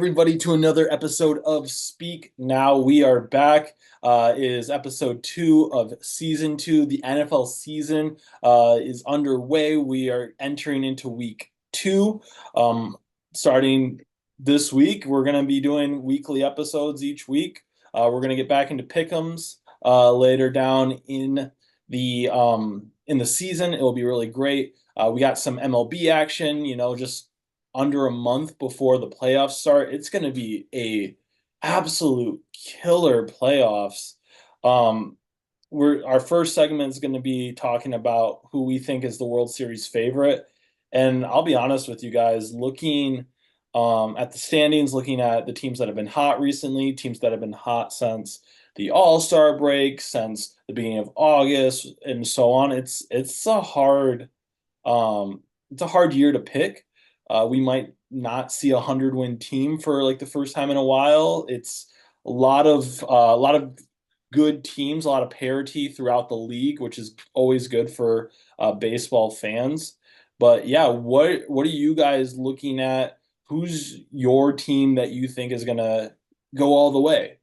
everybody to another episode of Speak Now. We are back. It is episode 2 of season 2. The NFL season is underway. We are entering into week 2. Starting this week, we're going to be doing weekly episodes each week. We're going to get back into pick'ems later down in the season. It will be really great. We got some MLB action, just under a month before the playoffs start. It's going to be a absolute killer playoffs. Um, our first segment is going to be talking about who we think is the World Series favorite. And I'll be honest with you guys, looking at the standings, looking at the teams that have been hot recently, teams that have been hot since the All-Star break, since the beginning of August, and so on. It's a hard year to pick. We might not see a 100-win team for like the first time in a while. It's a lot of good teams, a lot of parity throughout the league, which is always good for baseball fans. But yeah, what are you guys looking at? Who's your team that you think is gonna go all the way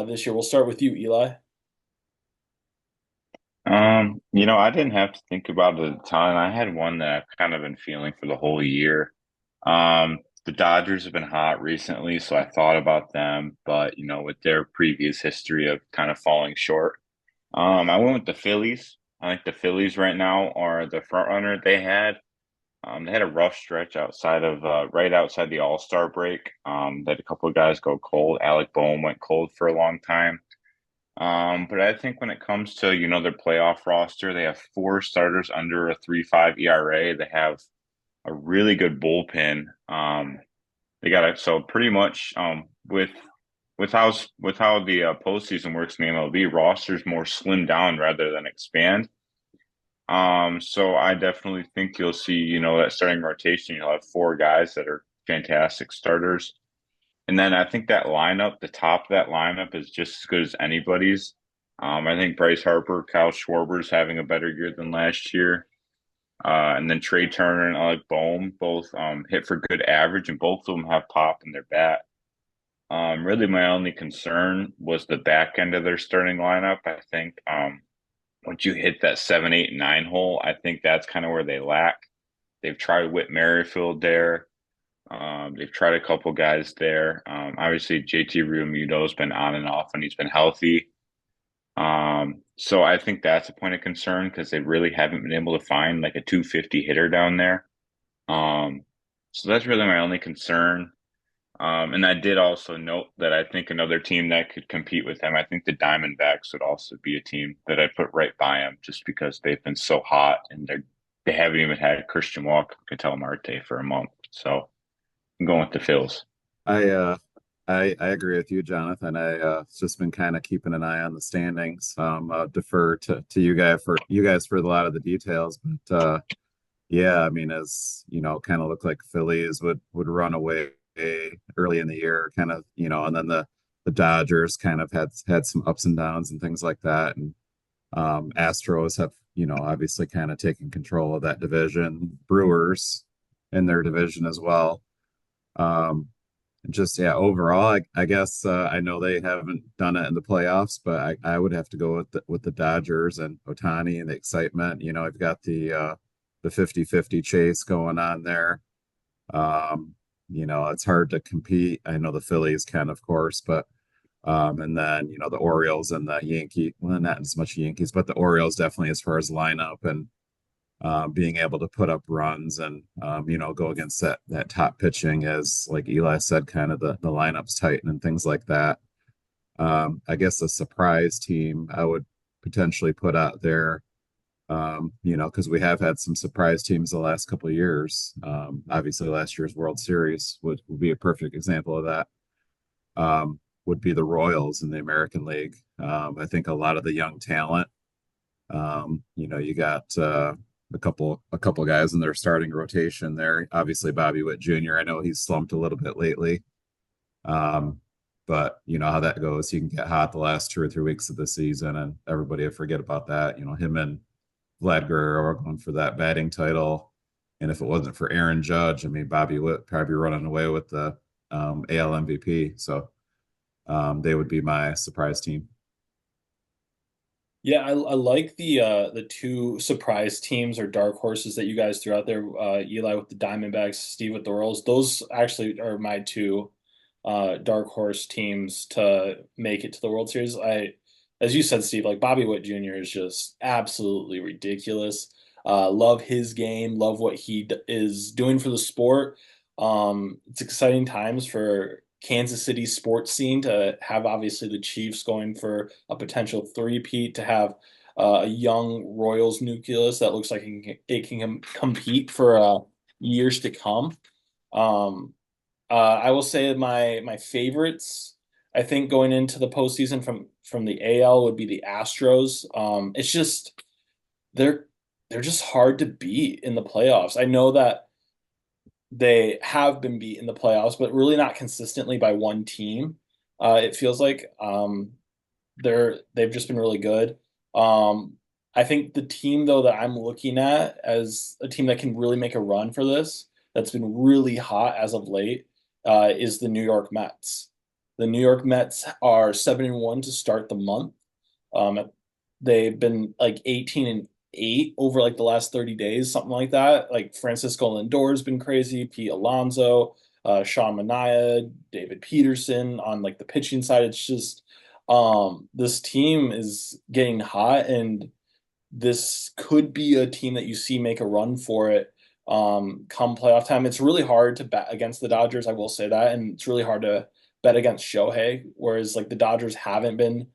this year? We'll start with you, Eli. I didn't have to think about it a ton. I had one that I've kind of been feeling for the whole year. The Dodgers have been hot recently, so I thought about them, but with their previous history of kind of falling short, I went with the Phillies. I think the Phillies right now are the front runner. They had a rough stretch right outside the All-Star break. They had a couple of guys go cold. Alec Boehm went cold for a long time. But I think when it comes to, their playoff roster, they have four starters under a 3.5 ERA. They have a really good bullpen. They got it. So pretty much, with how the postseason works in the MLB, rosters more slim down rather than expand. So I definitely think you'll see, that starting rotation, you'll have four guys that are fantastic starters. And then I think that lineup, the top of that lineup is just as good as anybody's. I think Bryce Harper, Kyle Schwarber's having a better year than last year. And then Trey Turner and Alec Boehm both hit for good average, and both of them have pop in their bat. Really, my only concern was the back end of their starting lineup. I think once you hit that 7, 8, 9 hole, I think that's kind of where they lack. They've tried Whit Merrifield there. They've tried a couple guys there. Obviously, JT Realmuto's been on and off when he's been healthy. So I think that's a point of concern because they really haven't been able to find like a 250 hitter down there. Um, so that's really my only concern. And I did also note that I think another team that could compete with them, I think the Diamondbacks would also be a team that I'd put right by them just because they've been so hot and they haven't even had Christian Walker, Ketel Marte for a month. So I'm going with the Phils. I uh I agree with you, Jonathan. I just been kind of keeping an eye on the standings. Defer to you guys for a lot of the details, but yeah, I mean, as you know, kind of looked like Phillies would run away early in the year, kind of, and then the Dodgers kind of had some ups and downs and things like that, and Astros have, obviously kind of taken control of that division. Brewers in their division as well. Um, just yeah, overall, I guess I know they haven't done it in the playoffs, but I would have to go with the Dodgers and Otani and the excitement. I've got the 50-50 chase going on there. It's hard to compete. I know the Phillies can, of course, but and then the Orioles and the well, not as much Yankees, but the Orioles definitely as far as lineup and being able to put up runs and go against that top pitching, as like Eli said, kind of the lineups tighten and things like that. I guess a surprise team I would potentially put out there, because we have had some surprise teams the last couple of years. Obviously, last year's World Series would be a perfect example of that. Would be the Royals in the American League. I think a lot of the young talent. You got a couple guys in their starting rotation there. Obviously, Bobby Witt Jr. I know he's slumped a little bit lately. But you know how that goes. He can get hot the last 2 or 3 weeks of the season, and everybody will forget about that. Him and Vlad Guerrero are going for that batting title. And if it wasn't for Aaron Judge, I mean, Bobby Witt probably running away with the AL MVP. So they would be my surprise team. Yeah, I like the two surprise teams or dark horses that you guys threw out there. Eli with the Diamondbacks, Steve with the Royals. Those actually are my two dark horse teams to make it to the World Series. As you said, Steve, like Bobby Witt Jr. is just absolutely ridiculous. Love his game. Love what is doing for the sport. It's exciting times for Kansas City sports scene to have obviously the Chiefs going for a potential three-peat, to have a young Royals nucleus that looks like it can compete for years to come. Um, I will say my favorites, I think going into the postseason from the AL would be the Astros. It's just they're they're just hard to beat in the playoffs. I know that they have been beat in the playoffs, but really not consistently by one team. It feels like they've just been really good. Um, I think the team though that I'm looking at as a team that can really make a run for this, that's been really hot as of late, is the New York Mets. The New York Mets are 7-1 to start the month. Um, they've been like 18-8 over like the last 30 days, something like that. Like Francisco Lindor has been crazy, Pete Alonso, Sean Manaea, David Peterson on like the pitching side. It's just this team is getting hot, and this could be a team that you see make a run for it come playoff time. It's really hard to bet against the Dodgers, I will say that, and it's really hard to bet against Shohei, whereas like the Dodgers haven't been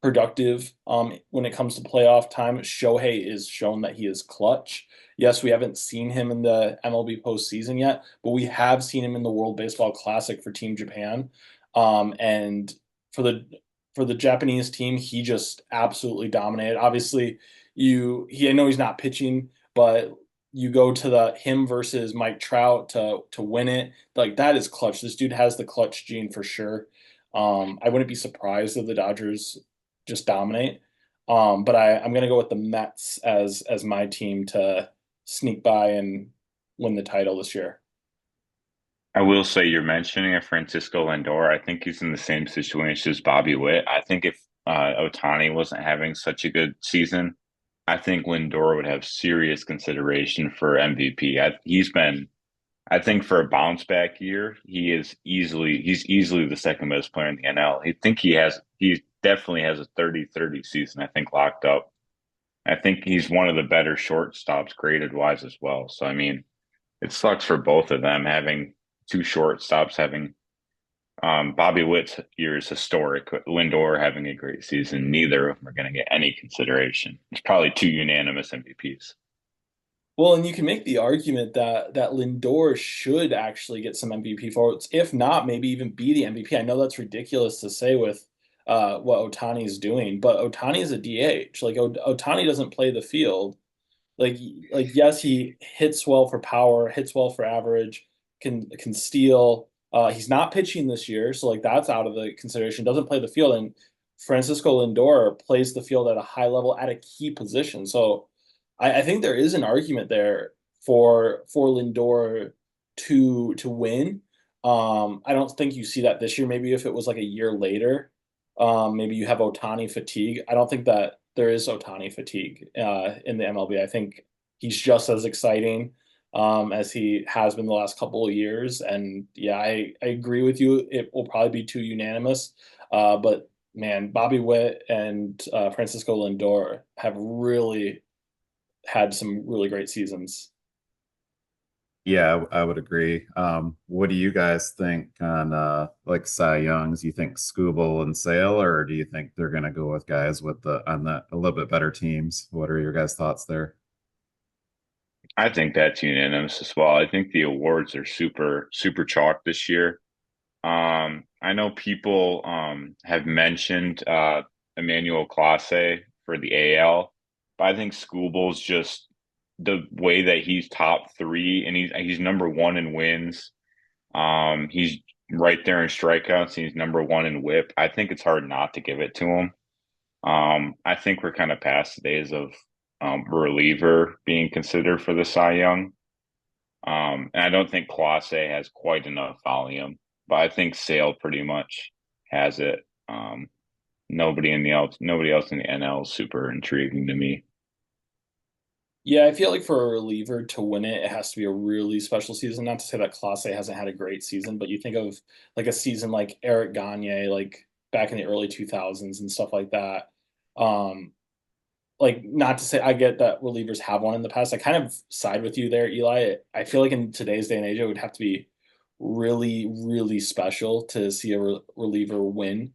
productive when it comes to playoff time. Shohei is shown that he is clutch. Yes, we haven't seen him in the MLB postseason yet, but we have seen him in the World Baseball Classic for Team Japan. And for the Japanese team, he just absolutely dominated. Obviously, I know he's not pitching, but you go to the him versus Mike Trout to win it. Like that is clutch. This dude has the clutch gene for sure. I wouldn't be surprised if the Dodgers just dominate. But I'm gonna go with the Mets as my team to sneak by and win the title this year. I will say you're mentioning a Francisco Lindor. I think he's in the same situation as Bobby Witt. I think if Ohtani wasn't having such a good season, I think Lindor would have serious consideration for MVP. I think for a bounce back year, he's easily the second best player in the NL. He definitely has a 30-30 season, I think, locked up. I think he's one of the better shortstops graded wise as well. So I mean, it sucks for both of them having two shortstops having Bobby Witt's year is historic. Lindor having a great season. Neither of them are going to get any consideration. It's probably two unanimous MVPs. Well, and you can make the argument that Lindor should actually get some MVP votes. If not, maybe even be the MVP. I know that's ridiculous to say with what Otani is doing, but Otani is a DH. Like Otani doesn't play the field. Like yes, he hits well for power, hits well for average, can steal. He's not pitching this year, so like that's out of the consideration. Doesn't play the field, and Francisco Lindor plays the field at a high level at a key position. So I think there is an argument there for Lindor to win. I don't think you see that this year. Maybe if it was like a year later, maybe you have Otani fatigue. I don't think that there is Otani fatigue in the MLB. I think he's just as exciting as he has been the last couple of years. And yeah, I agree with you. It will probably be too unanimous. But man, Bobby Witt and Francisco Lindor have really had some really great seasons. Yeah, I would agree. What do you guys think on like Cy Youngs? You think Scooble and Sale, or do you think they're gonna go with guys with the on the a little bit better teams? What are your guys' thoughts there? I think that's unanimous as well. I think the awards are super chalk this year. I know people have mentioned Emmanuel Clase for the AL, but I think Scooble's just the way that he's top three and he's number one in wins. He's right there in strikeouts. And he's number one in WHIP. I think it's hard not to give it to him. I think we're kind of past the days of reliever being considered for the Cy Young. And I don't think Clase has quite enough volume. but I think Sale pretty much has it. Nobody else in the NL is super intriguing to me. Yeah, I feel like for a reliever to win it, it has to be a really special season. Not to say that Clase hasn't had a great season, but you think of like a season like Eric Gagne, like back in the early 2000s and stuff like that. Um, like not to say I get that relievers have one in the past. I kind of side with you there, Eli. I feel like in today's day and age, it would have to be really, really special to see a reliever win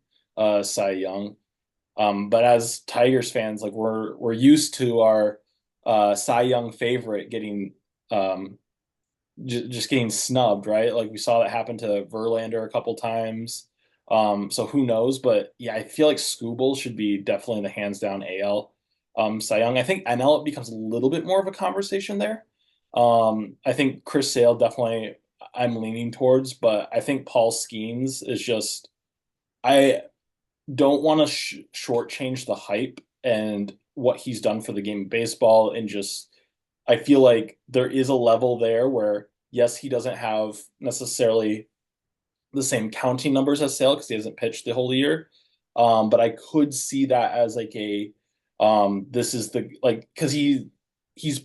Cy Young. But as Tigers fans, like we're used to our Cy Young favorite getting just getting snubbed, right? Like we saw that happen to Verlander a couple times. So who knows? But yeah, I feel like Skubal should be definitely the hands down AL Cy Young. I think NL it becomes a little bit more of a conversation there. I think Chris Sale definitely I'm leaning towards, but I think Paul Skeens is just I don't want to shortchange the hype and what he's done for the game of baseball. And just, I feel like there is a level there where, yes, he doesn't have necessarily the same counting numbers as Sale because he hasn't pitched the whole year. But I could see that as like this is the, like, because he's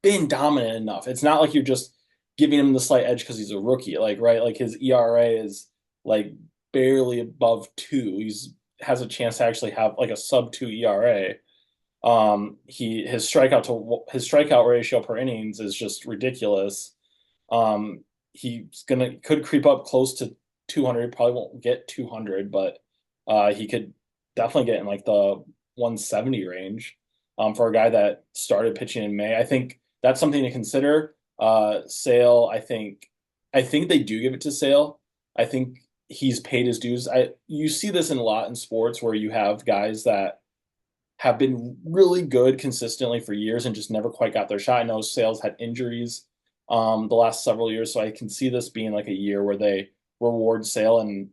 been dominant enough. It's not like you're just giving him the slight edge because he's a rookie, like, right? Like his ERA is like barely above two. He's has a chance to actually have like a sub two ERA. His strikeout ratio per innings is just ridiculous. He's gonna could creep up close to 200. Probably won't get 200, but he could definitely get in like the 170 range. For a guy that started pitching in May, I think that's something to consider. Sale, I think they do give it to Sale. I think he's paid his dues. You see this in a lot in sports where you have guys that have been really good consistently for years and just never quite got their shot. I know Sales had injuries the last several years, so I can see this being like a year where they reward Sale. And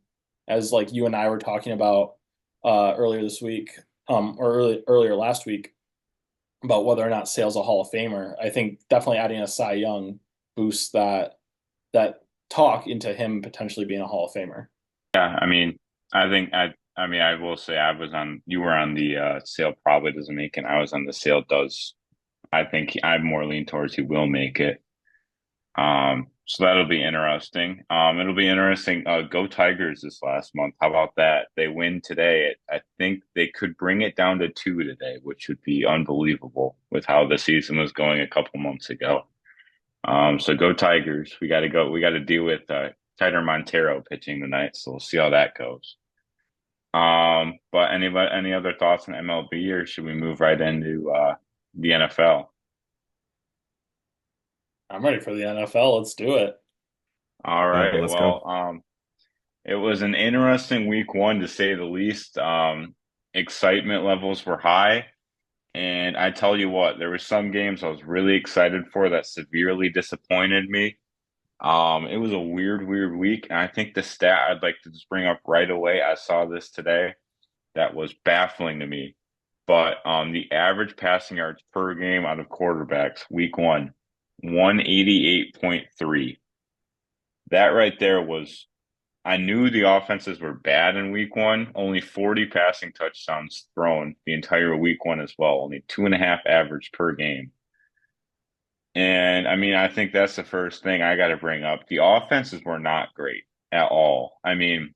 as like you and I were talking about earlier this week, earlier last week about whether or not Sale's a Hall of Famer, I think definitely adding a Cy Young boosts that talk into him potentially being a Hall of Famer. Yeah, I mean, I mean, I will say you were on the Sale probably doesn't make it. I was on the Sale does. I think I more lean towards he will make it. So that'll be interesting. It'll be interesting. Go Tigers this last month. How about that? They win today. I think they could bring it down to two today, which would be unbelievable with how the season was going a couple months ago. So go Tigers. We got to go. We got to deal with Tyler Montero pitching tonight. So we'll see how that goes. But any other thoughts on MLB, or should we move right into the NFL? I'm ready for the NFL. Let's do it. All Yeah, right. let's go. Well, it was an interesting week one to say the least. Excitement levels were high. And I tell you what, there were some games I was really excited for that severely disappointed me. It was a weird week. And I think the stat I'd like to just bring up right away, I saw this today that was baffling to me. But the average passing yards per game out of quarterbacks, week one, 188.3. That right there was I knew the offenses were bad in week one. Only 40 passing touchdowns thrown the entire week one as well. Only 2.5 average per game. And I mean, I think that's the first thing I got to bring up. The offenses were not great at all. I mean,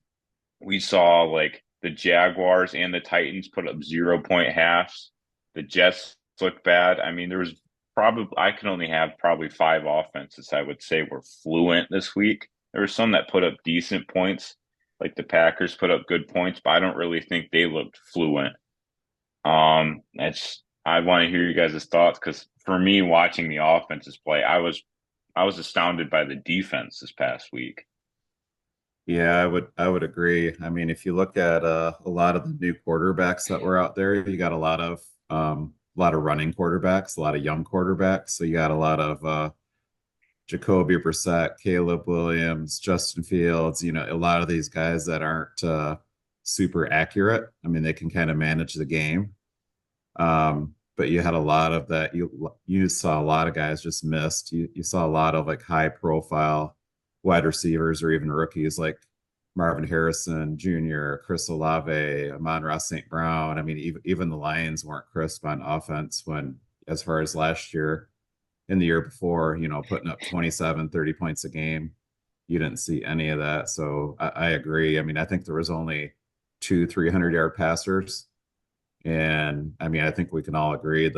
we saw like the Jaguars and the Titans put up 0 point halves. The Jets looked bad. I mean, there was probably, I can only have probably five offenses I would say were fluent this week. There were some that put up decent points, like the Packers put up good points, but I don't really think they looked fluent. I want to hear you guys' thoughts because for me, watching the offenses play, I was astounded by the defense this past week. Yeah, I would agree. I mean, if you look at a lot of the new quarterbacks that were out there, you got a lot of running quarterbacks, a lot of young quarterbacks. So you got a lot of Jacoby Brissett, Caleb Williams, Justin Fields, a lot of these guys that aren't super accurate. I mean, they can kind of manage the game. But you had a lot of that. You saw a lot of guys just missed. You saw a lot of like high profile wide receivers or even rookies like Marvin Harrison Jr., Chris Olave, Amon-Ra St. Brown. I mean, even the Lions weren't crisp on offense when, as far as last year and the year before, putting up 27, 30 points a game. You didn't see any of that. So I agree. I mean, I think there was only two 300-yard passers. And I mean, I think we can all agree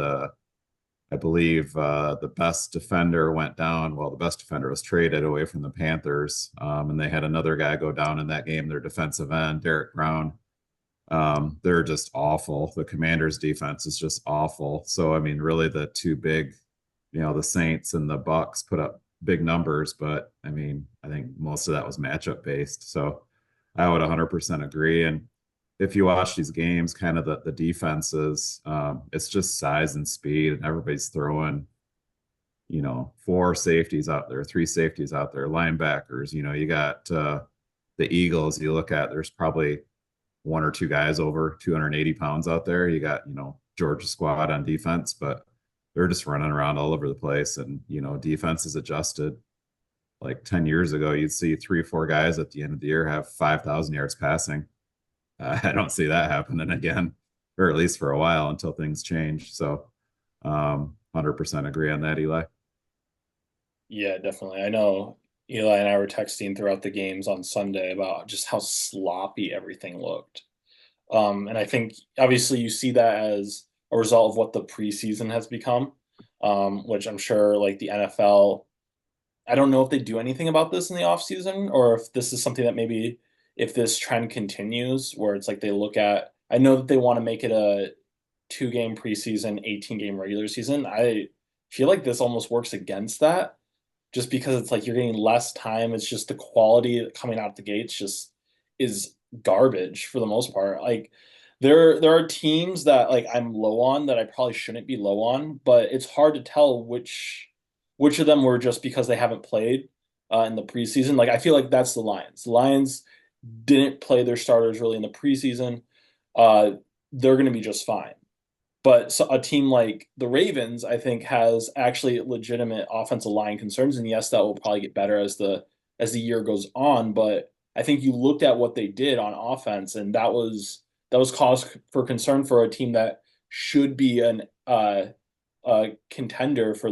I believe the best defender went down. Well, the best defender was traded away from the Panthers, and they had another guy go down in that game. Their defensive end, Derek Brown. They're just awful. The Commanders' defense is just awful. So I mean, really, the two big, the Saints and the Bucks put up big numbers, but I mean, I think most of that was matchup based. So I would 100% agree. And if you watch these games, kind of the defenses, it's just size and speed, and everybody's throwing, four safeties out there, three safeties out there, linebackers. You got the Eagles. You look at, there's probably one or two guys over 280 pounds out there. You got, Georgia squad on defense, but they're just running around all over the place. And, defense is adjusted. Like 10 years ago, you'd see three or four guys at the end of the year have 5,000 yards passing. I don't see that happening again, or at least for a while until things change. So, 100% agree on that, Eli. Yeah, definitely. I know Eli and I were texting throughout the games on Sunday about just how sloppy everything looked. And I think obviously you see that as a result of what the preseason has become, which I'm sure like the NFL, I don't know if they do anything about this in the offseason or if this is something that maybe if this trend continues where it's like they look at, I know that they want to make it a 2 game preseason, 18 game regular season. I feel like this almost works against that just because it's like you're getting less time. It's just the quality coming out the gates just is garbage for the most part. Like there are teams that like I'm low on that I probably shouldn't be low on, but it's hard to tell which of them were just because they haven't played in the preseason. Like I feel like that's the Lions. The Lions didn't play their starters really in the preseason. Uh, they're going to be just fine. But so a team like the Ravens, I think, has actually legitimate offensive line concerns, and yes, that will probably get better as the year goes on. But I think you looked at what they did on offense, and that was cause for concern for a team that should be an contender for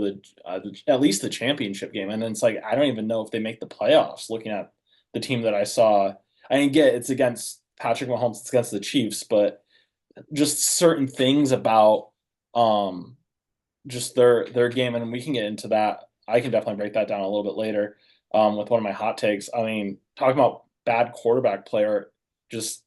at least the championship game. And then it's like I don't even know if they make the playoffs. Looking at the team that I saw, I didn't get it's against Patrick Mahomes, it's against the Chiefs, but just certain things about um just their game, and we can get into that. I can definitely break that down a little bit later with one of my hot takes. I mean, talking about bad quarterback player, just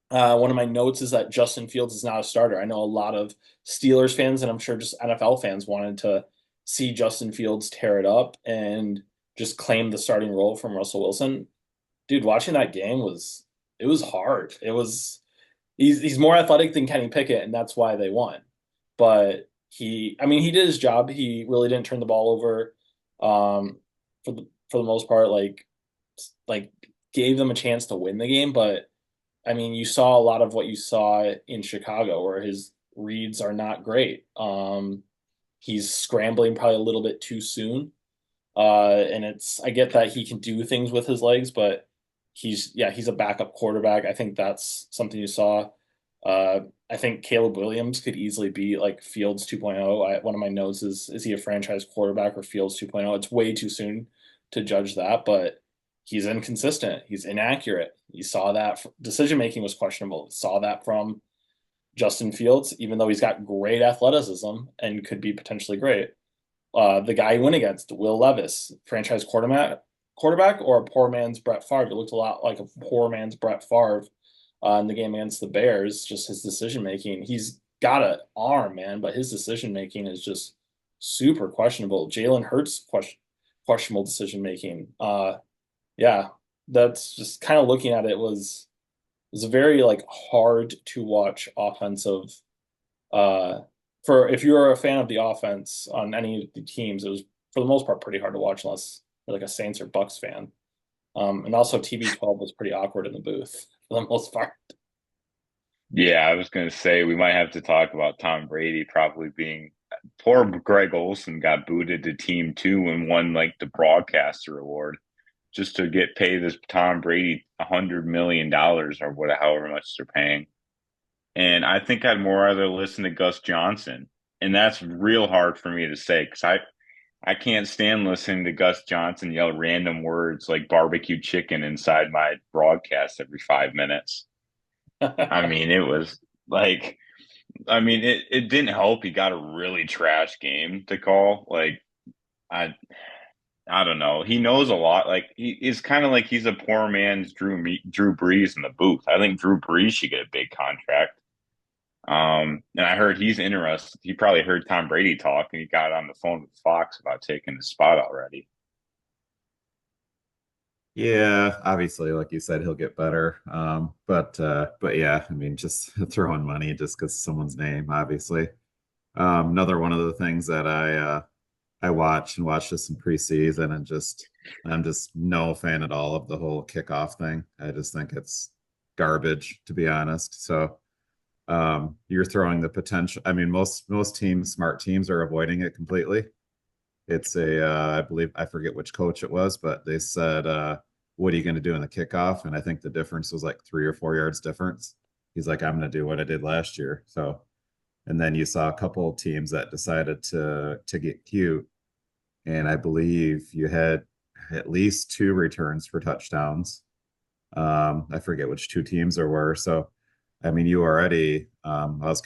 one of my notes is that Justin Fields is not a starter. I know a lot of Steelers fans and I'm sure just NFL fans wanted to see Justin Fields tear it up and just claim the starting role from Russell Wilson. Dude, watching that game was hard. He's more athletic than Kenny Pickett, and that's why they won. But I mean, he did his job. He really didn't turn the ball over, for the most part. Like gave them a chance to win the game. But I mean, you saw a lot of what you saw in Chicago, where his reads are not great. He's scrambling probably a little bit too soon. And I get that he can do things with his legs, but he's a backup quarterback. I think that's something you saw. I think Caleb Williams could easily be like Fields 2.0. One of my notes is he a franchise quarterback or Fields 2.0? It's way too soon to judge that, but he's inconsistent. He's inaccurate. You saw that decision making was questionable. Saw that from Justin Fields, even though he's got great athleticism and could be potentially great. The guy he went against, Will Levis, franchise quarterback, or a poor man's Brett Favre. It looked a lot like a poor man's Brett Favre in the game against the Bears. Just his decision making. He's got an arm, man, but his decision making is just super questionable. Jalen Hurts questionable decision making. Yeah, that's just kind of looking at it was a very like hard to watch offensive uh for if you're a fan of the offense on any of the teams, it was for the most part pretty hard to watch unless you're like a Saints or Bucks fan. And also TB12 was pretty awkward in the booth for the most part. Yeah, I was going to say we might have to talk about Tom Brady probably being poor Greg Olson got booted to Team Two and won like the broadcaster award just to get paid this Tom Brady $100 million or whatever, however much they're paying. And I think I'd more rather listen to Gus Johnson, and that's real hard for me to say because I can't stand listening to Gus Johnson yell random words like barbecue chicken inside my broadcast every 5 minutes. I mean, it was like, I mean, it didn't help. He got a really trash game to call. Like, I I don't know. He knows a lot. Like he is kind of like he's a poor man's Drew Brees in the booth. I think Drew Brees should get a big contract. And I heard he's interested. He probably heard Tom Brady talk, and he got on the phone with Fox about taking his spot already. Yeah, obviously, like you said, he'll get better. But yeah, I mean, just throwing money just because someone's name, obviously. Another one of the things that I watch and watched this in preseason and just I'm just no fan at all of the whole kickoff thing. I just think it's garbage, to be honest. So you're throwing the potential. I mean, most teams, smart teams, are avoiding it completely. It's I believe I forget which coach it was, but they said, "What are you going to do in the kickoff?" And I think the difference was like 3 or 4 yards difference. He's like, "I'm going to do what I did last year." So, and then you saw a couple of teams that decided to get cute, and I believe you had at least two returns for touchdowns. I forget which two teams there were. So, I mean, you already. I was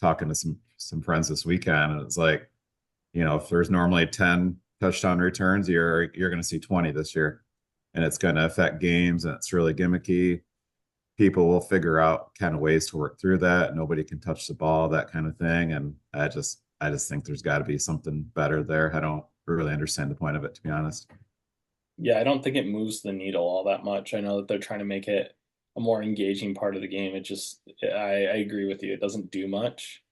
talking to some friends this weekend, and it's like, if there's normally 10 touchdown returns, you're going to see 20 this year, and it's going to affect games, and it's really gimmicky. People will figure out kind of ways to work through that. Nobody can touch the ball, that kind of thing, and I just think there's got to be something better there. I don't really understand the point of it, to be honest. Yeah, I don't think it moves the needle all that much. I know that they're trying to make it a more engaging part of the game. It just, I agree with you. It doesn't do much.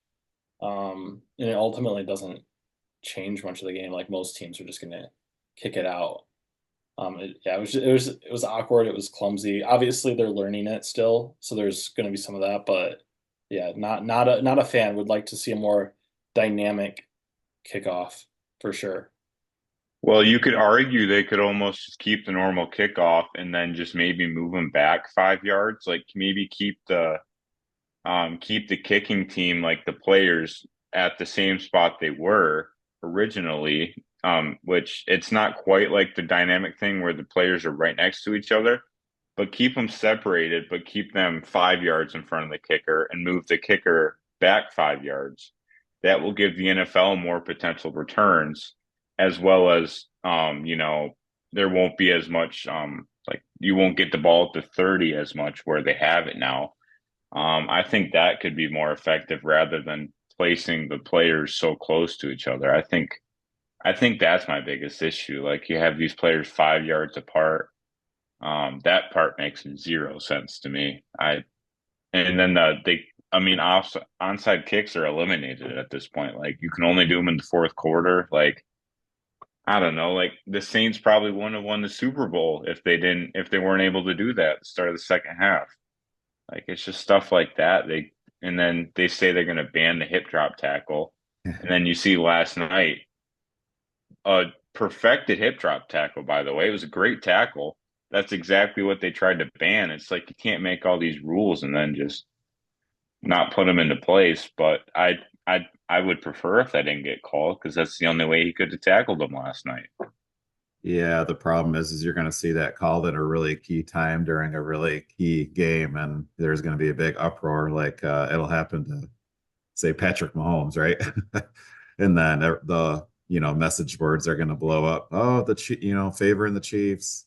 And it ultimately doesn't change much of the game. Like most teams are just gonna kick it out. Yeah, it was awkward. It was clumsy. Obviously, they're learning it still, so there's gonna be some of that. But yeah, not a fan. Would like to see a more dynamic kickoff for sure. Well, you could argue they could almost just keep the normal kickoff and then just maybe move them back 5 yards. Like maybe keep the kicking team, like the players, at the same spot they were originally. Which it's not quite like the dynamic thing where the players are right next to each other, but keep them separated, but keep them 5 yards in front of the kicker and move the kicker back 5 yards. That will give the NFL more potential returns, as well as there won't be as much like you won't get the ball at the 30 as much where they have it now. I think that could be more effective rather than placing the players so close to each other. I think that's my biggest issue. Like you have these players 5 yards apart. That part makes zero sense to me. And then I mean, onside kicks are eliminated at this point. Like you can only do them in the fourth quarter. Like I don't know. Like the Saints probably wouldn't have won the Super Bowl if they weren't able to do that at the start of the second half. Like it's just stuff like that. And then they say they're going to ban the hip drop tackle, and then you see last night a perfected hip drop tackle. By the way, it was a great tackle. That's exactly what they tried to ban. It's like you can't make all these rules and then just not put them into place. But I would prefer if that didn't get called because that's the only way he could have tackled them last night. Yeah, the problem is you're going to see that called at a really key time during a really key game, and there's going to be a big uproar. Like it'll happen to say Patrick Mahomes, right? And then the message boards are going to blow up. Oh, favoring the Chiefs.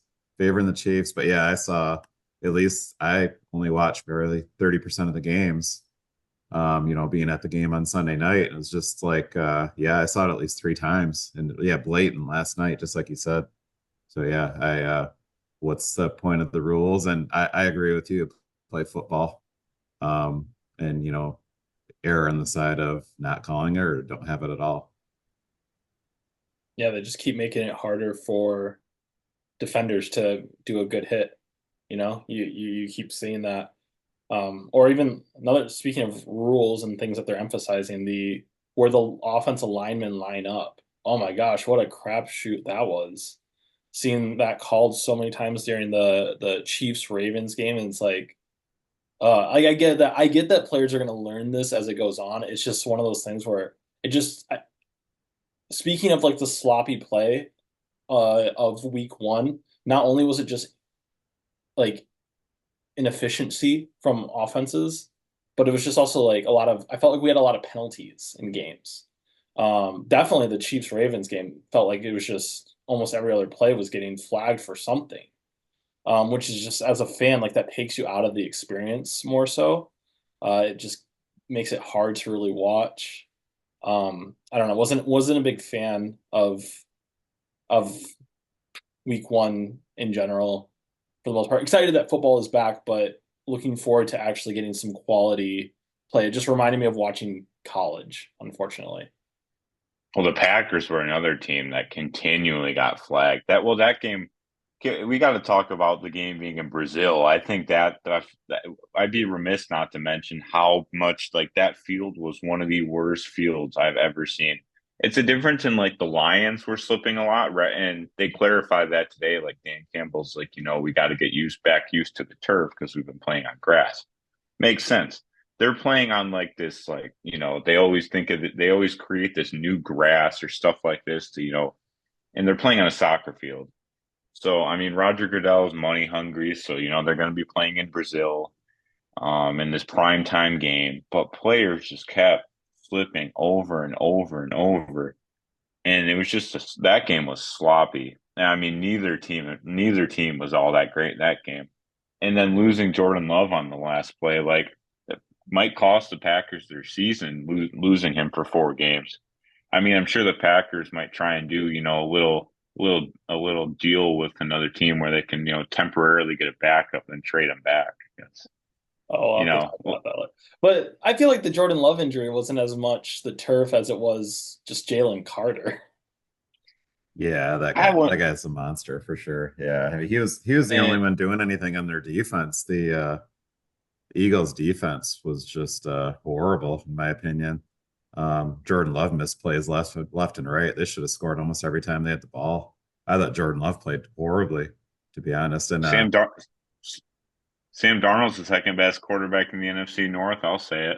But yeah, I saw at least I only watched barely 30% of the games. Being at the game on Sunday night, it was just like, yeah, I saw it at least 3 times, and yeah, blatant last night, just like you said. So yeah, what's the point of the rules? And I agree with you. Play football, um, and err on the side of not calling it or don't have it at all. Yeah, they just keep making it harder for defenders to do a good hit. You keep seeing that. Or even another, speaking of rules and things that they're emphasizing, the where the offensive linemen line up. Oh my gosh, what a crapshoot that was. Seeing that called so many times during the Chiefs Ravens game, and it's I get that players are going to learn this as it goes on. It's just one of those things where it just speaking of like the sloppy play of week one, not only was it just like inefficiency from offenses, but it was just also like a lot of I felt like we had a lot of penalties in games. Definitely the Chiefs Ravens game felt like it was just almost every other play was getting flagged for something. Which is just as a fan, like that takes you out of the experience more so. It just makes it hard to really watch. I don't know, wasn't a big fan of week one in general for the most part. Excited that football is back, but looking forward to actually getting some quality play. It just reminded me of watching college, unfortunately. Well, the Packers were another team that continually got flagged. That game, we got to talk about the game being in Brazil. I think that I'd be remiss not to mention how much like that field was one of the worst fields I've ever seen. It's a difference in like the Lions were slipping a lot, right? And they clarified that today. Like Dan Campbell's like, we got to get used to the turf because we've been playing on grass. Makes sense. They're playing on like this, like, they always think of it, they always create this new grass or stuff like this to, and they're playing on a soccer field. So, I mean, Roger Goodell is money hungry. So, they're going to be playing in Brazil in this prime time game, but players just kept flipping over and over and over. And it was that game was sloppy. And I mean, neither team was all that great that game. And then losing Jordan Love on the last play, like, it might cost the Packers their season, losing him for 4 games. I mean, I'm sure the Packers might try and do, a little deal with another team where they can, temporarily get a backup and trade him back. It's, Oh, I'll you have to know, talk about that later. But I feel like the Jordan Love injury wasn't as much the turf as it was just Jalen Carter. Yeah, that I guy. That wouldn't, guy's a monster for sure. Yeah, I mean, he was the only man. one doing anything on their defense. The Eagles defense was just horrible in my opinion. Jordan Love missed plays left and right. They should have scored almost every time they had the ball. I thought Jordan Love played horribly, to be honest. And Sam Dar Sam Darnold's the second best quarterback in the NFC North. I'll say it.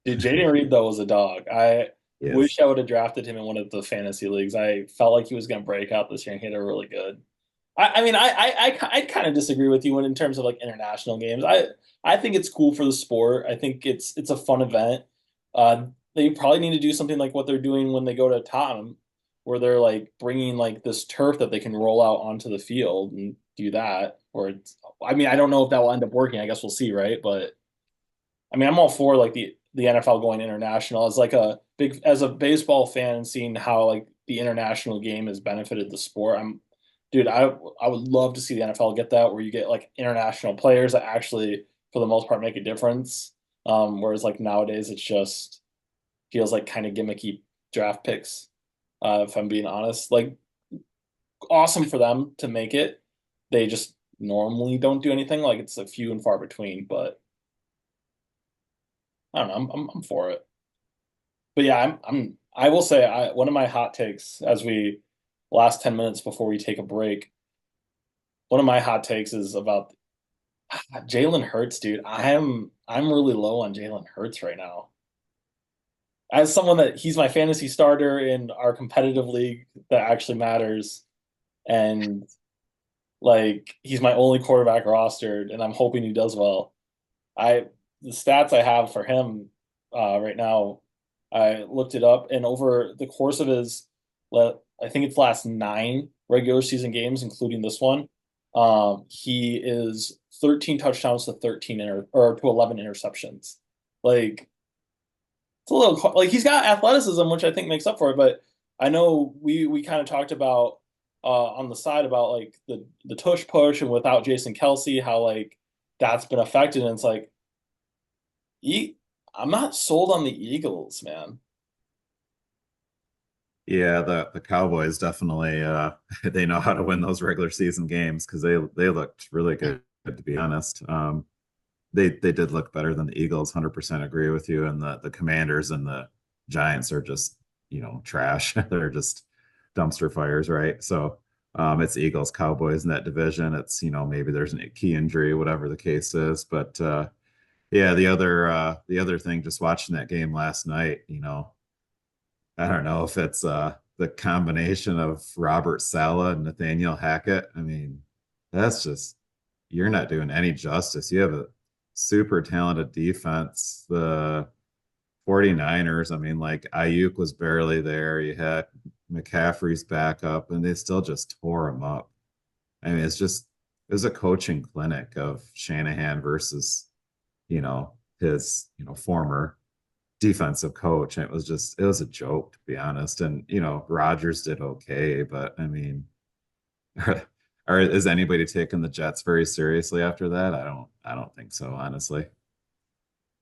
Dude, Jaden Reed though was a dog. I yes, wish I would have drafted him in one of the fantasy leagues. I felt like he was going to break out this year and hit a really good. I mean, I kind of disagree with you in terms of like international games. I think it's cool for the sport. I think it's a fun event. They probably need to do something like what they're doing when they go to Tottenham, where they're like bringing like this turf that they can roll out onto the field and do that. I mean, I don't know if that will end up working. I guess we'll see, right? But I mean, I'm all for like the NFL going international as like as a baseball fan and seeing how like the international game has benefited the sport. Dude, I would love to see the NFL get that where you get like international players that actually for the most part make a difference. Whereas like nowadays it's just feels like kind of gimmicky draft picks. If I'm being honest, like awesome for them to make it. They just normally don't do anything. Like it's a few and far between, but I don't know. I'm for it. But yeah, I will say one of my hot takes as we last 10 minutes before we take a break. One of my hot takes is about Jalen Hurts, dude. I'm really low on Jalen Hurts right now. As someone that he's my fantasy starter in our competitive league that actually matters, and like he's my only quarterback rostered, and I'm hoping he does well. I the stats I have for him right now, I looked it up, and over the course of I think it's last 9 regular season games, including this one, he is 13 touchdowns to or to 11 interceptions. Like it's a little like he's got athleticism, which I think makes up for it. But I know we kind of talked about on the side about like the tush push and without Jason Kelsey, how like that's been affected. And it's like E I'm not sold on the Eagles, man. yeah, the Cowboys definitely they know how to win those regular season games because they looked really good, to be honest. They did look better than the Eagles, 100% agree with you, and the Commanders and the Giants are just, trash. They're just dumpster fires, right? So it's Eagles, Cowboys in that division. It's, maybe there's a key injury, whatever the case is. But yeah, the other thing, just watching that game last night, I don't know if it's the combination of Robert Saleh and Nathaniel Hackett. I mean, that's just you're not doing any justice. You have a super talented defense. The 49ers, I mean, like Ayuk was barely there. You had McCaffrey's backup, and they still just tore him up. I mean, it was a coaching clinic of Shanahan versus, his, former defensive coach. And it was a joke, to be honest. And, Rodgers did okay, but I mean, is anybody taking the Jets very seriously after that? I don't think so, honestly.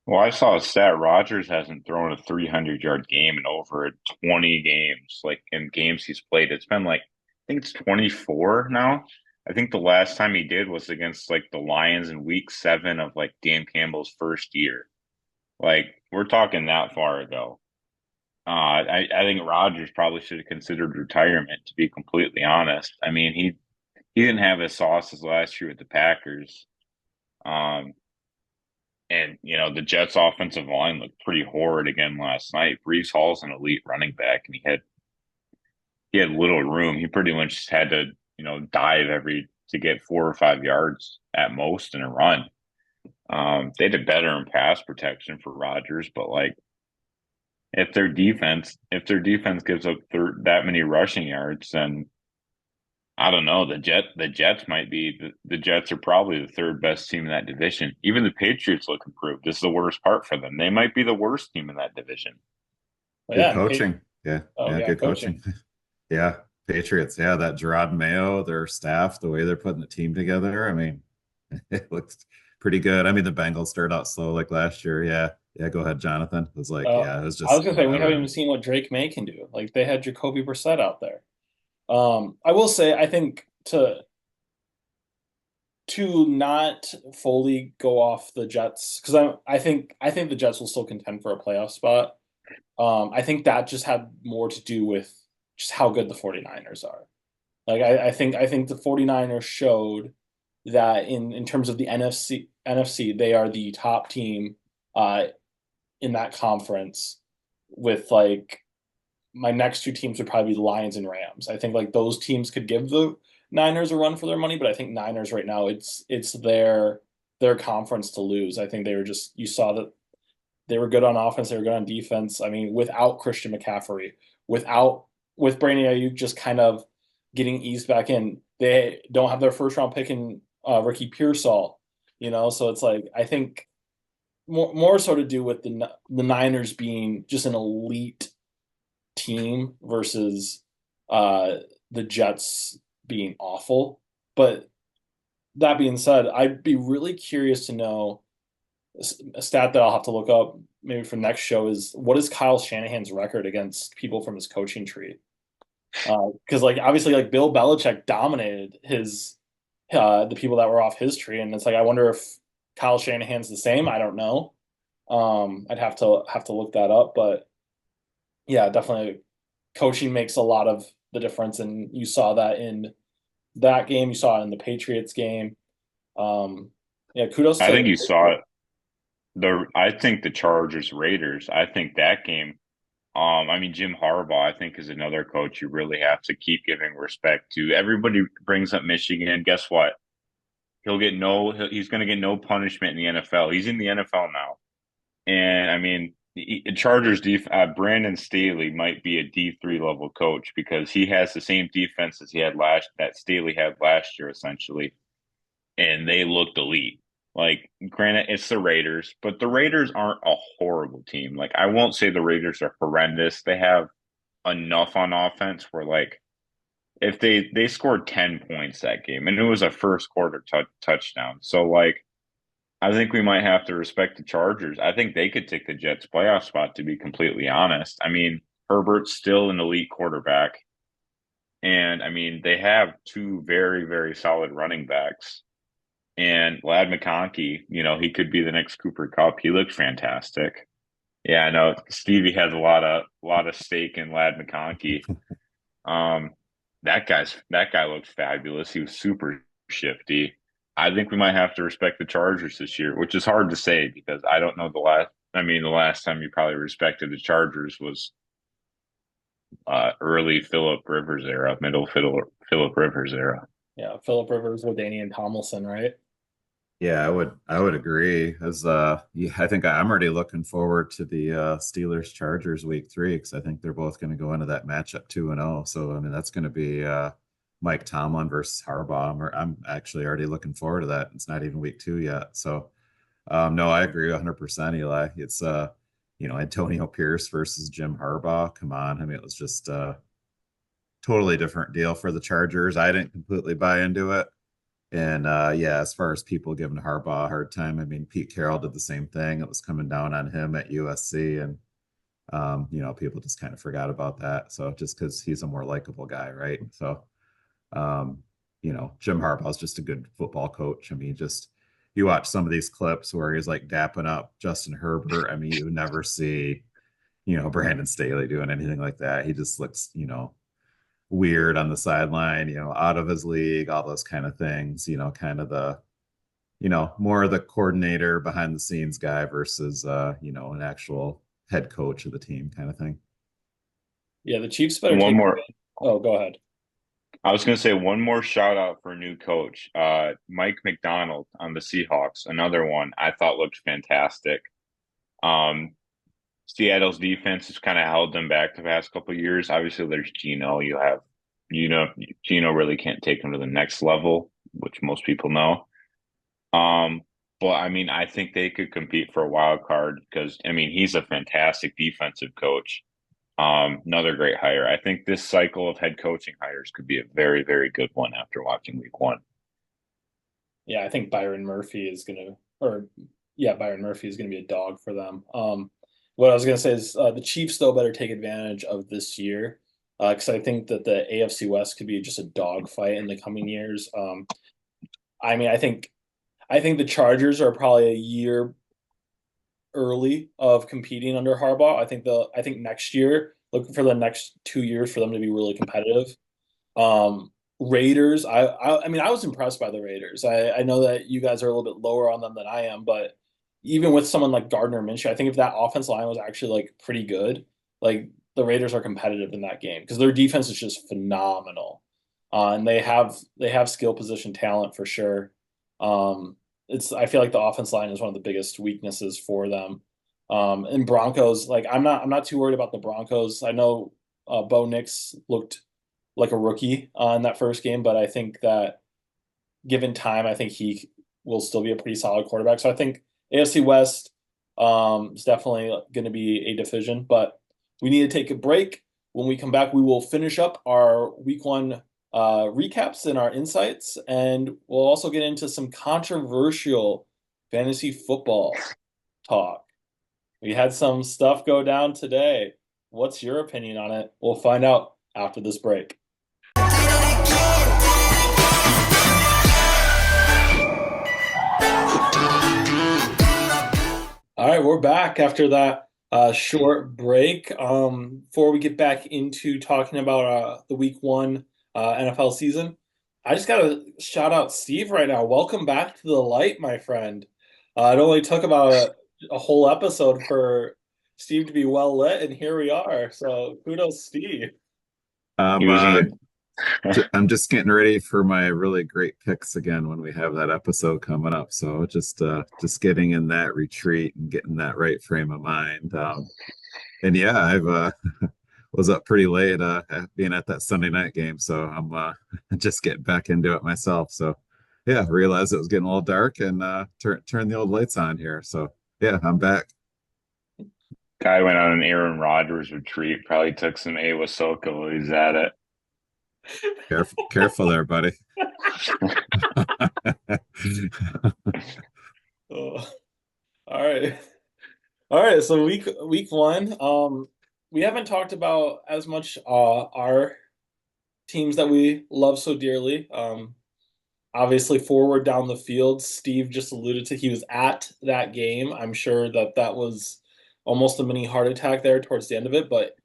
Well, I saw a stat. Rodgers hasn't thrown a 300-yard game in over 20 games, like in games he's played. It's been like, I think it's 24 now. I think the last time he did was against like the Lions in week 7 of like Dan Campbell's first year. Like, we're talking that far ago. I think Rodgers probably should have considered retirement, to be completely honest. I mean, he didn't have his sauces last year with the Packers. Um, and the Jets' offensive line looked pretty horrid again last night. Brees Hall's an elite running back, and he had little room. He pretty much just had to dive every to get 4 or 5 yards at most in a run. They did better in pass protection for Rodgers, but like if their defense gives up that many rushing yards, then I don't know. The Jets might be the Jets are probably the third best team in that division. Even the Patriots look improved. This is the worst part for them. They might be the worst team in that division. But Good yeah, coaching. Yeah, oh yeah, yeah, good coaching. coaching. Yeah, Patriots. Yeah, that Gerard Mayo, their staff, the way they're putting the team together. I mean, it looks pretty good. I mean, the Bengals started out slow like last year. Yeah, yeah. Go ahead, Jonathan. It was like, Uh, yeah, it was I was just gonna say we haven't whatever. even seen what Drake May can do. Like they had Jacoby Brissett out there. I will say I think to not fully go off the Jets because I think the Jets will still contend for a playoff spot. I think that just had more to do with just how good the 49ers are. Like I think the 49ers showed that in terms of the NFC they are the top team uh in that conference with like my next two teams would probably be the Lions and Rams. I think like those teams could give the Niners a run for their money, but I think Niners right now it's their conference to lose. I think they were just you saw that they were good on offense, they were good on defense. I mean, without Christian McCaffrey, without with Brandon Ayuk just kind of getting eased back in, they don't have their first round pick in Ricky Pearsall, so it's like I think more so to do with the Niners being just an elite team versus uh, the Jets being awful. But that being said, I'd be really curious to know a stat that I'll have to look up maybe for next show is what is Kyle Shanahan's record against people from his coaching tree? Because like obviously like Bill Belichick dominated his the people that were off his tree, and it's like I wonder if Kyle Shanahan's the same. I don't know. I'd have to look that up, but yeah, definitely coaching makes a lot of the difference, and you saw that in that game. You saw it in the Patriots game. Yeah, kudos I to think you saw it. I think the Chargers Raiders. I think that game. I mean, Jim Harbaugh, I think, is another coach you really have to keep giving respect to. Everybody brings up Michigan. Guess what? He's going to get no punishment in the NFL. He's in the NFL now. And I mean, Chargers Brandon Staley might be a D3 level coach because he has the same defense as that Staley had last year, essentially. And they looked elite. Like, granted, it's the Raiders, but the Raiders aren't a horrible team. Like, I won't say the Raiders are horrendous. They have enough on offense where, like, if they scored 10 points that game, and it was a first quarter touchdown. So, like, I think we might have to respect the Chargers. I think they could take the Jets playoff spot, to be completely honest. I mean, Herbert's still an elite quarterback. And I mean, they have two very, very solid running backs. And Lad McConkey, he could be the next Cooper Cup. He looks fantastic. Yeah, I know Stevie has a lot of stake in Lad McConkey. Um, that guy looked fabulous. He was super shifty. I think we might have to respect the Chargers this year, which is hard to say because I don't know the last. I mean, the last time you probably respected the Chargers was early Philip Rivers era, middle Philip Rivers era. Yeah, Philip Rivers, Ladainian Tomlinson, right? Yeah, I would agree. As yeah, I think I'm already looking forward to the Steelers Chargers week 3 because I think they're both going to go into that matchup 2-0. So I mean that's going to be Mike Tomlin versus Harbaugh. I'm actually already looking forward to that. It's not even week 2 yet. So no, I agree 100%, Eli. It's Antonio Pierce versus Jim Harbaugh. Come on. I mean, it was just totally different deal for the Chargers. I didn't completely buy into it. And yeah, as far as people giving Harbaugh a hard time, I mean, Pete Carroll did the same thing. It was coming down on him at USC, and people just kind of forgot about that. So just because he's a more likable guy, right? So um, Jim Harbaugh's just a good football coach. I mean, just you watch some of these clips where he's like dapping up Justin Herbert. I mean, you would never see, Brandon Staley doing anything like that. He just looks, weird on the sideline, out of his league, all those kind of things, kind of the, more of the coordinator behind the scenes guy versus, an actual head coach of the team kind of thing. Yeah, the Chiefs better One take. more. Oh, go ahead. I was going to say one more shout out for a new coach, Mike McDonald on the Seahawks. Another one I thought looked fantastic. Um, Seattle's defense has kind of held them back the past couple of years. Obviously, there's Geno. Geno really can't take them to the next level, which most people know. Um, but I mean, I think they could compete for a wild card because I mean, he's a fantastic defensive coach. Another great hire. I think this cycle of head coaching hires could be a very, very good one after watching week one. Yeah, I think Byron Murphy is gonna be a dog for them. What I was gonna say is the Chiefs though better take advantage of this year because I think that the AFC West could be just a dog fight in the coming years. I mean, I think the Chargers are probably a year early of competing under Harbaugh. I think next year, looking for the next 2 years for them to be really competitive. Um, Raiders, I mean, I was impressed by the Raiders. I know that you guys are a little bit lower on them than I am, but even with someone like Gardner Minshew, I think if that offense line was actually like pretty good, like the Raiders are competitive in that game because their defense is just phenomenal, and they have skill position talent for sure. Um, I feel like the offense line is one of the biggest weaknesses for them. And Broncos, like I'm not too worried about the Broncos. I know Bo Nix looked like a rookie in that first game, but I think that given time, I think he will still be a pretty solid quarterback. So I think AFC West is definitely going to be a division, but we need to take a break. When we come back, we will finish up our week one recaps and our insights, and we'll also get into some controversial fantasy football talk. We had some stuff go down today. What's your opinion on it? We'll find out after this break. All right, we're back after that short break. Before we get back into talking about the week one NFL season, I just got to shout out Steve right now. Welcome back to the light, my friend. It only took about a whole episode for Steve to be well lit, and here we are. So kudos, Steve. He Um, was in uh, the I'm just getting ready for my really great picks again when we have that episode coming up. So just getting in that retreat and getting that right frame of mind. And yeah, I've was up pretty late being at that Sunday night game, so I'm just getting back into it myself. So yeah, realized it was getting a little dark and turn the old lights on here. So yeah, I'm back. guy went on an Aaron Rodgers retreat. Probably took some Awasoka while he's at it. Careful there, buddy. Oh, all right. All right, so week one, we haven't talked about as much our teams that we love so dearly. Obviously, forward down the field, Steve just alluded to he was at that game. I'm sure that was almost a mini heart attack there towards the end of it, but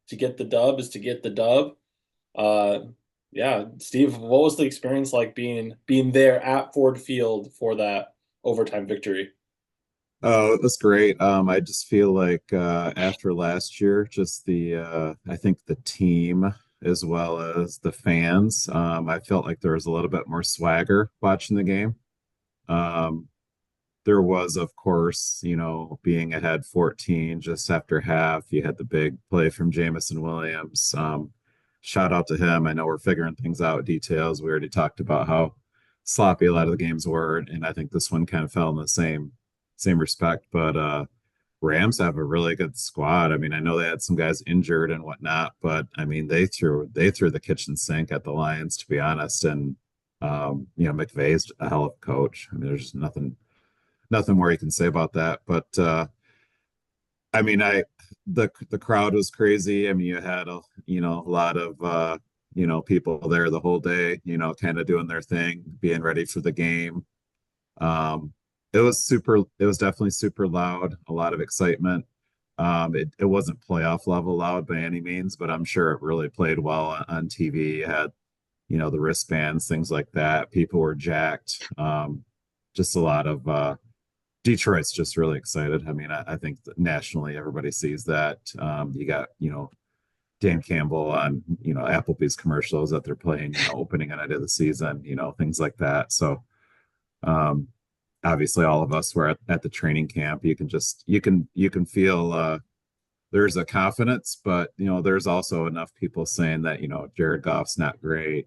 to get the dub is to get the dub. Uh, yeah, Steve, what was the experience like being there at Ford Field for that overtime victory? Oh, it was great. I just feel like after last year, just I think the team as well as the fans, I felt like there was a little bit more swagger watching the game. Um, there was, of course, being ahead 14 just after half, you had the big play from Jamison Williams. Shout out to him. I know we're figuring things out, details. We already talked about how sloppy a lot of the games were, and I think this one kind of fell in the same respect. But Rams have a really good squad. I mean, I know they had some guys injured and whatnot, but I mean, they threw the kitchen sink at the Lions, to be honest. And McVay's a hell of a coach. I mean, there's just nothing more you can say about that. But I mean, the crowd was crazy. I mean, you had a lot of people there the whole day, kind of doing their thing, being ready for the game. Um, it was definitely super loud, a lot of excitement. It wasn't playoff level loud by any means, but I'm sure it really played well on TV. It had, the wristbands, things like that. People were jacked. Just a lot of Detroit's just really excited. I mean, I think that nationally everybody sees that. You got, Dan Campbell on, Applebee's commercials that they're playing, opening night of the season, things like that. So um, obviously all of us were at the training camp. You can feel there's a confidence, but there's also enough people saying that, Jared Goff's not great.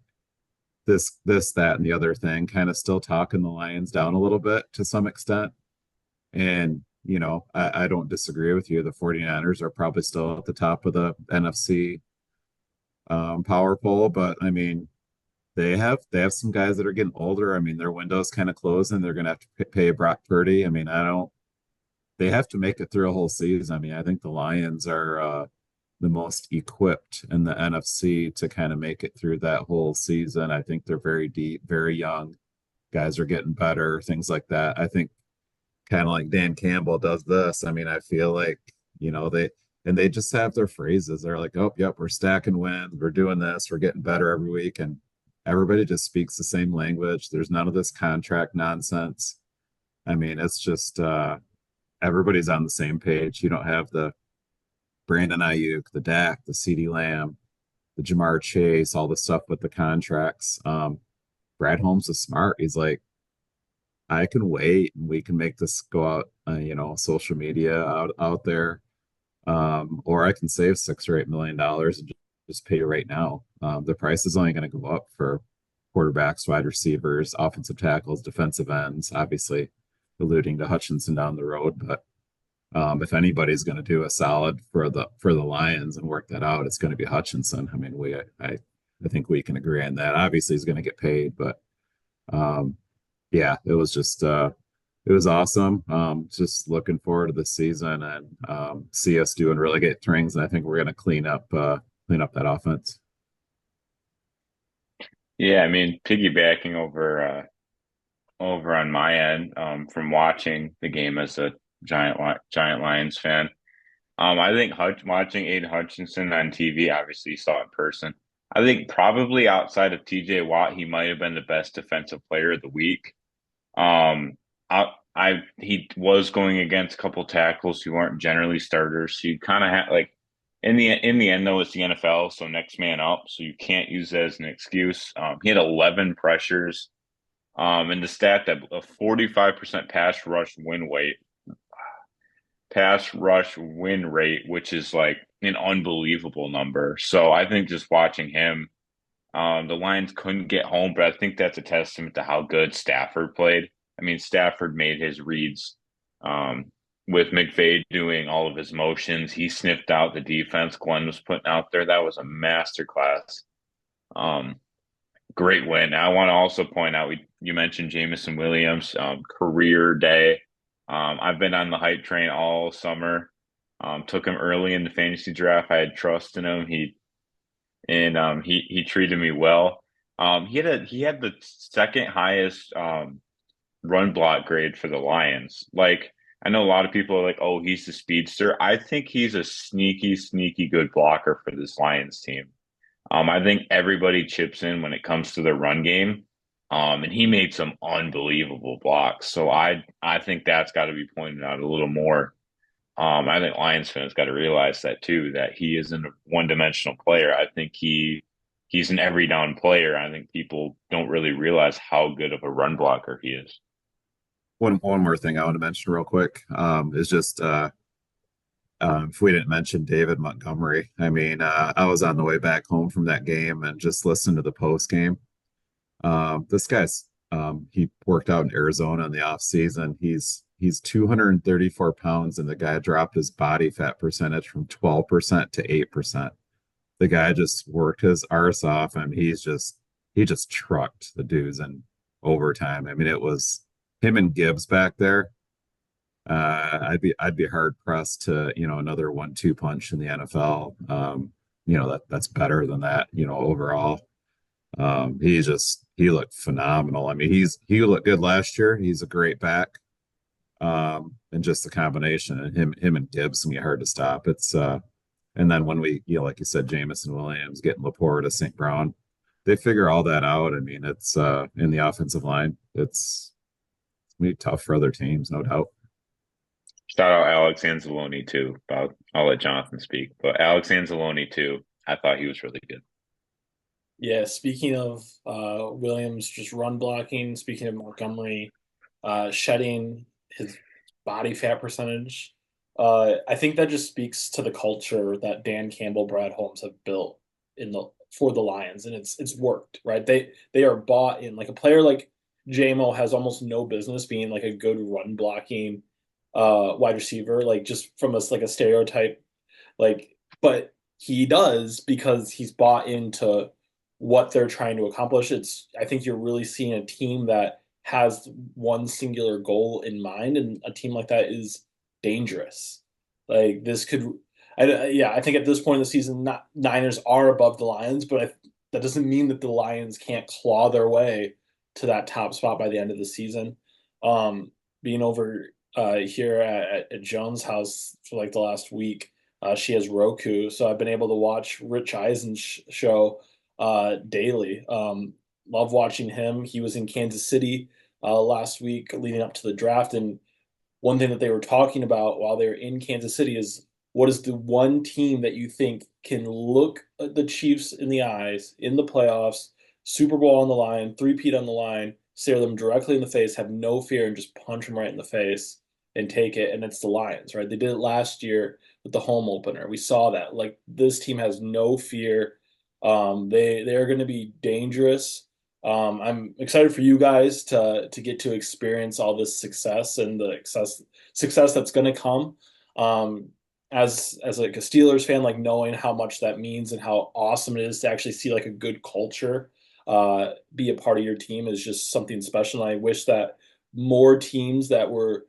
This, that, and the other thing, kind of still talking the Lions down a little bit to some extent. And, I don't disagree with you. The 49ers are probably still at the top of the NFC power poll, but I mean, they have some guys that are getting older. I mean, their window's kind of closing. They're going to have to pay Brock Purdy. I mean, I don't. They have to make it through a whole season. I mean, I think the Lions are the most equipped in the NFC to kind of make it through that whole season. I think they're very deep, very young. Guys are getting better, things like that. I think kind of like Dan Campbell does this. I mean, I feel like, they just have their phrases. They're like, oh, yep, we're stacking wins, we're doing this, we're getting better every week. And everybody just speaks the same language. There's none of this contract nonsense. I mean, it's just everybody's on the same page. You don't have the Brandon Ayuk, the Dak, the CD Lamb, the Jamar Chase, all the stuff with the contracts. Brad Holmes is smart. He's like, I can wait and we can make this go out, social media out there. Or I can save $6 or $8 million and just pay you right now. The price is only going to go up for quarterbacks, wide receivers, offensive tackles, defensive ends, obviously alluding to Hutchinson down the road. But if anybody's going to do a solid for the Lions and work that out, it's going to be Hutchinson. I mean, I think we can agree on that. Obviously, he's going to get paid, but um, yeah, it was awesome. Just looking forward to the season and see us doing really great things. And I think we're going to clean up that offense. Yeah, I mean, piggybacking over on my end, from watching the game as a Giant Lions fan. I think watching Aiden Hutchinson on TV, obviously you saw it in person. I think probably outside of TJ Watt, he might have been the best defensive player of the week. Um, he was going against a couple tackles who aren't generally starters. So you kind of have like in the end though, it's the NFL, so next man up. So you can't use that as an excuse. He had 11 pressures. And the stat that a 45% pass rush win rate, which is like an unbelievable number. So I think just watching him, the Lions couldn't get home, but I think that's a testament to how good Stafford played. I mean, Stafford made his reads with McVay doing all of his motions. He sniffed out the defense Glenn was putting out there. That was a masterclass. Um, Great win. I want to also point out you mentioned Jamison Williams, career day. I've been on the hype train all summer. Took him early in the fantasy draft. I had trust in him. He treated me well. He had the second highest run block grade for the Lions. Like I know a lot of people are like, oh, he's the speedster. I think he's a sneaky, sneaky good blocker for this Lions team. I think everybody chips in when it comes to the run game. And he made some unbelievable blocks. So I think that's got to be pointed out a little more. I think Lions fans got to realize that too, that he isn't a one-dimensional player. I think he's an every down player. I think people don't really realize how good of a run blocker he is. One more thing I want to mention real quick is just if we didn't mention David Montgomery. I mean, I was on the way back home from that game and just listened to the post game. This guy's he worked out in Arizona in the off season. He's 234 pounds, and the guy dropped his body fat percentage from 12% to 8%. The guy just worked his arse off, and he just trucked the dudes in overtime. I mean, it was him and Gibbs back there. I'd be hard pressed to, another 1-2 punch in the NFL. That's better than that, overall. He looked phenomenal. I mean, he looked good last year. He's a great back. And just the combination of him and Gibbs can be hard to stop. And then when we, like you said, Jamison Williams getting Laporte to St. Brown, they figure all that out. I mean, it's in the offensive line. It's gonna be tough for other teams, no doubt. Shout out Alex Anzalone too. But I'll let Jonathan speak. But Alex Anzalone too, I thought he was really good. Yeah, speaking of Williams just run blocking, speaking of Montgomery shedding his body fat percentage, I think that just speaks to the culture that Dan Campbell, Brad Holmes have built in the for the Lions, and it's worked, right? They are bought in. Like a player like JMO has almost no business being like a good run blocking wide receiver, like just from like a stereotype, like, but he does because he's bought into what they're trying to accomplish. I think you're really seeing a team that has one singular goal in mind, and a team like that is dangerous. Like this could, yeah, I think at this point in the season, not Niners are above the Lions, but that doesn't mean that the Lions can't claw their way to that top spot by the end of the season. Being over here at Jones' house for like the last week, she has Roku, so I've been able to watch Rich Eisen's show daily. Love watching him. He was in Kansas City last week leading up to the draft, and one thing that they were talking about while they were in Kansas City is what is the one team that you think can look at the Chiefs in the eyes in the playoffs, Super Bowl on the line, three-peat on the line, stare them directly in the face, have no fear, and just punch them right in the face and take it. And it's the Lions, right? They did it last year with the home opener. We saw that. Like this team has no fear. They're going to be dangerous. I'm excited for you guys to get to experience all this success and the success that's going to come. As like a Steelers fan, like knowing how much that means and how awesome it is to actually see like a good culture be a part of your team is just something special. And I wish that more teams that were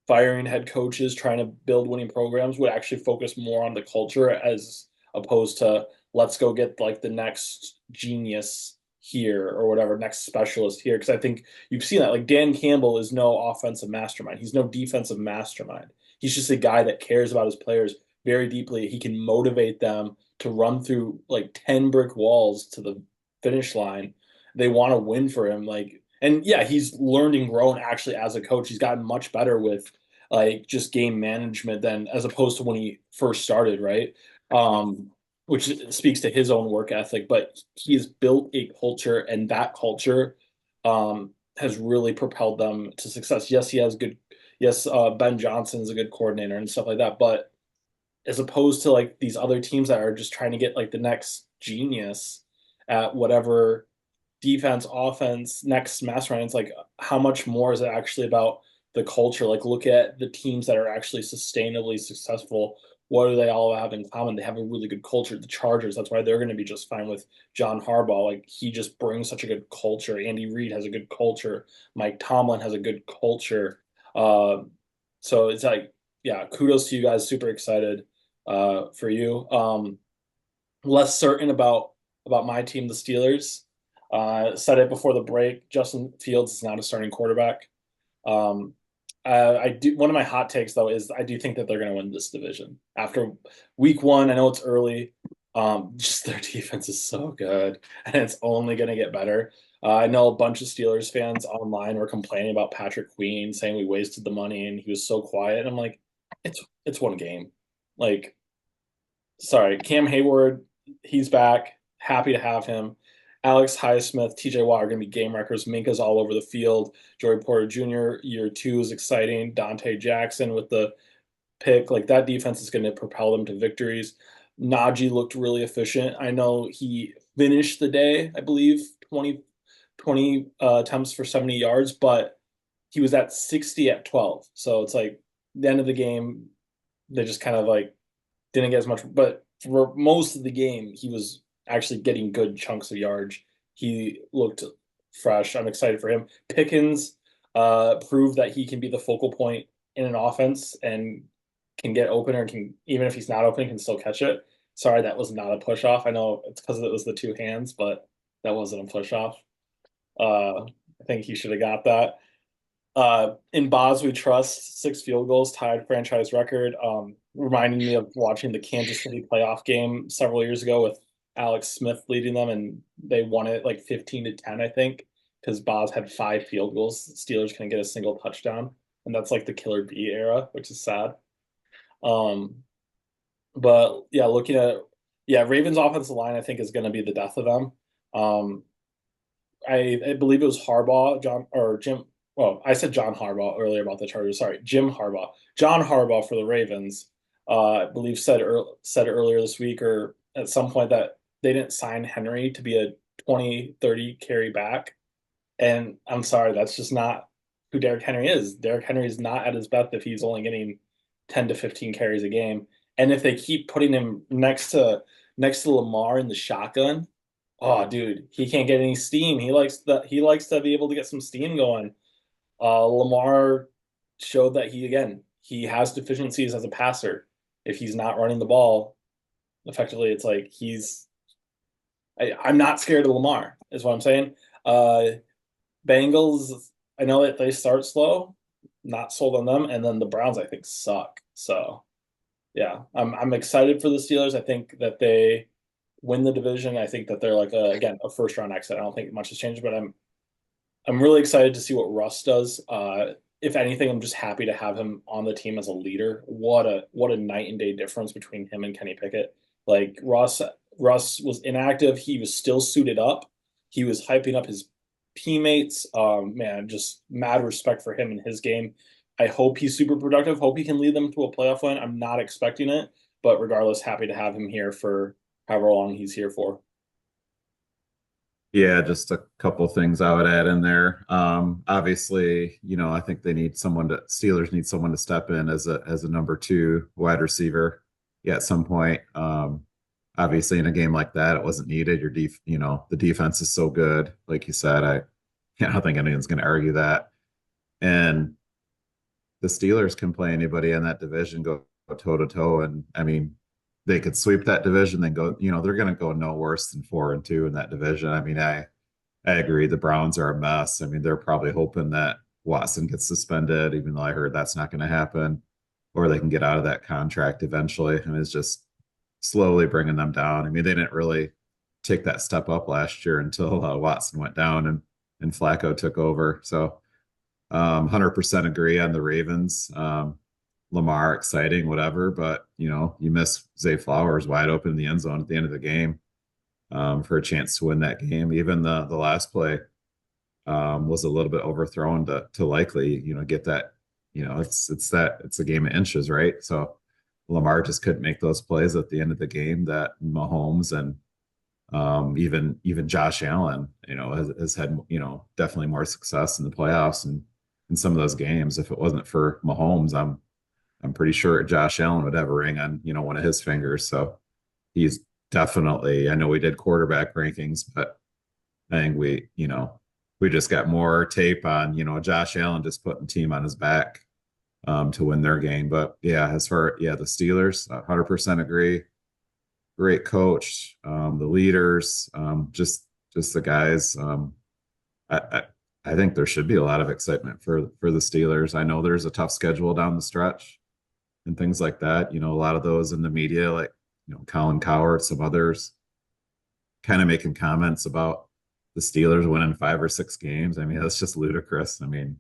firing head coaches trying to build winning programs would actually focus more on the culture as opposed to let's go get like the next genius here or whatever next specialist here, because I think you've seen that like Dan Campbell is no offensive mastermind, he's no defensive mastermind, he's just a guy that cares about his players very deeply. He can motivate them to run through like 10 brick walls to the finish line. They want to win for him, like, and yeah, he's learned and grown actually as a coach. He's gotten much better with like just game management than as opposed to when he first started, right? Um, which speaks to his own work ethic. But he has built a culture, and that culture has really propelled them to success. Yes, he has good. Yes, Ben Johnson is a good coordinator and stuff like that. But as opposed to like these other teams that are just trying to get like the next genius at whatever defense, offense, next mastermind. It's like how much more is it actually about the culture? Like look at the teams that are actually sustainably successful. What do they all have in common? They have a really good culture. The Chargers, that's why they're going to be just fine with John Harbaugh. Like he just brings such a good culture. Andy Reid has a good culture. Mike Tomlin has a good culture. Uh, so it's like, yeah, kudos to you guys. Super excited for you. Less certain about my team, the Steelers. Said it before the break. Justin Fields is not a starting quarterback. Um, I do. One of my hot takes though is I do think that they're going to win this division after week one. I know it's early. Just their defense is so good, and it's only going to get better. I know a bunch of Steelers fans online were complaining about Patrick Queen, saying we wasted the money and he was so quiet. And I'm like, it's one game. Like, sorry, Cam Hayward, he's back. Happy to have him. Alex Highsmith, TJ Watt are going to be game wreckers. Minka's all over the field. Joey Porter Jr., year two is exciting. Dante Jackson with the pick. Like that defense is going to propel them to victories. Najee looked really efficient. I know he finished the day, I believe, 20 attempts for 70 yards, but he was at 60 at 12. So it's like the end of the game, they just kind of like didn't get as much, but for most of the game, he was actually getting good chunks of yards. He looked fresh. I'm excited for him. Pickens proved that he can be the focal point in an offense and can get open or can, even if he's not open, can still catch it. Sorry, that was not a push off. I know it's because it was the two hands, but that wasn't a push off. I think he should have got that. In Boz we trust, 6 field goals, tied franchise record. Reminding me of watching the Kansas City playoff game several years ago with Alex Smith leading them, and they won it like 15-10, I think, because Boz had 5 field goals. Steelers couldn't get a single touchdown, and that's like the Killer B era, which is sad. Um, but yeah, looking at Ravens offensive line, I think is going to be the death of them. Um, I believe it was Harbaugh, John or Jim. Well, I said John Harbaugh earlier about the Chargers. Sorry, Jim Harbaugh. John Harbaugh for the Ravens. I believe said earlier this week or at some point that they didn't sign Henry to be a 20-30 carry back. And I'm sorry, that's just not who Derrick Henry is. Derrick Henry is not at his best if he's only getting 10 to 15 carries a game. And if they keep putting him next to Lamar in the shotgun, oh, dude, he can't get any steam. He likes to be able to get some steam going. Lamar showed that he has deficiencies as a passer. If he's not running the ball effectively, it's like I'm not scared of Lamar, is what I'm saying. Uh, Bengals, I know that they start slow, not sold on them, and then the Browns I think suck. So yeah, I'm excited for the Steelers. I think that they win the division. I think that they're like a first round exit. I don't think much has changed, but I'm really excited to see what Russ does. If anything, I'm just happy to have him on the team as a leader. What a night and day difference between him and Kenny Pickett. Like Russ was inactive. He was still suited up. He was hyping up his teammates. Man, just mad respect for him and his game. I hope he's super productive. Hope he can lead them to a playoff win. I'm not expecting it, but regardless, happy to have him here for however long he's here for. Yeah, just a couple things I would add in there. Obviously, I think Steelers need someone to step in as a number two wide receiver. Yeah, at some point. Obviously in a game like that, it wasn't needed. The defense is so good. Like you said, I don't think anyone's going to argue that. And the Steelers can play anybody in that division, go toe to toe. And I mean, they could sweep that division, then they're going to go no worse than 4-2 in that division. I mean, I agree. The Browns are a mess. I mean, they're probably hoping that Watson gets suspended, even though I heard that's not going to happen, or they can get out of that contract eventually. And it's just slowly bringing them down. I mean, they didn't really take that step up last year until Watson went down and Flacco took over. So 100% agree on the Ravens. Lamar, exciting, whatever, but you miss Zay Flowers wide open in the end zone at the end of the game for a chance to win that game. Even the last play was a little bit overthrown to likely get that. It's a game of inches, right? So Lamar just couldn't make those plays at the end of the game that Mahomes and even Josh Allen, has had definitely more success in the playoffs and in some of those games. If it wasn't for Mahomes, I'm pretty sure Josh Allen would have a ring on, one of his fingers. So he's definitely, I know we did quarterback rankings, but I think we just got more tape on, Josh Allen just putting the team on his back to win their game. But yeah, the Steelers, 100% agree. Great coach, the leaders, just the guys. I, I think there should be a lot of excitement for the Steelers. I know there's a tough schedule down the stretch and things like that. You know, a lot of those in the media, like Colin Coward, some others, kind of making comments about the Steelers winning 5 or 6 games. I mean, that's just ludicrous. I mean,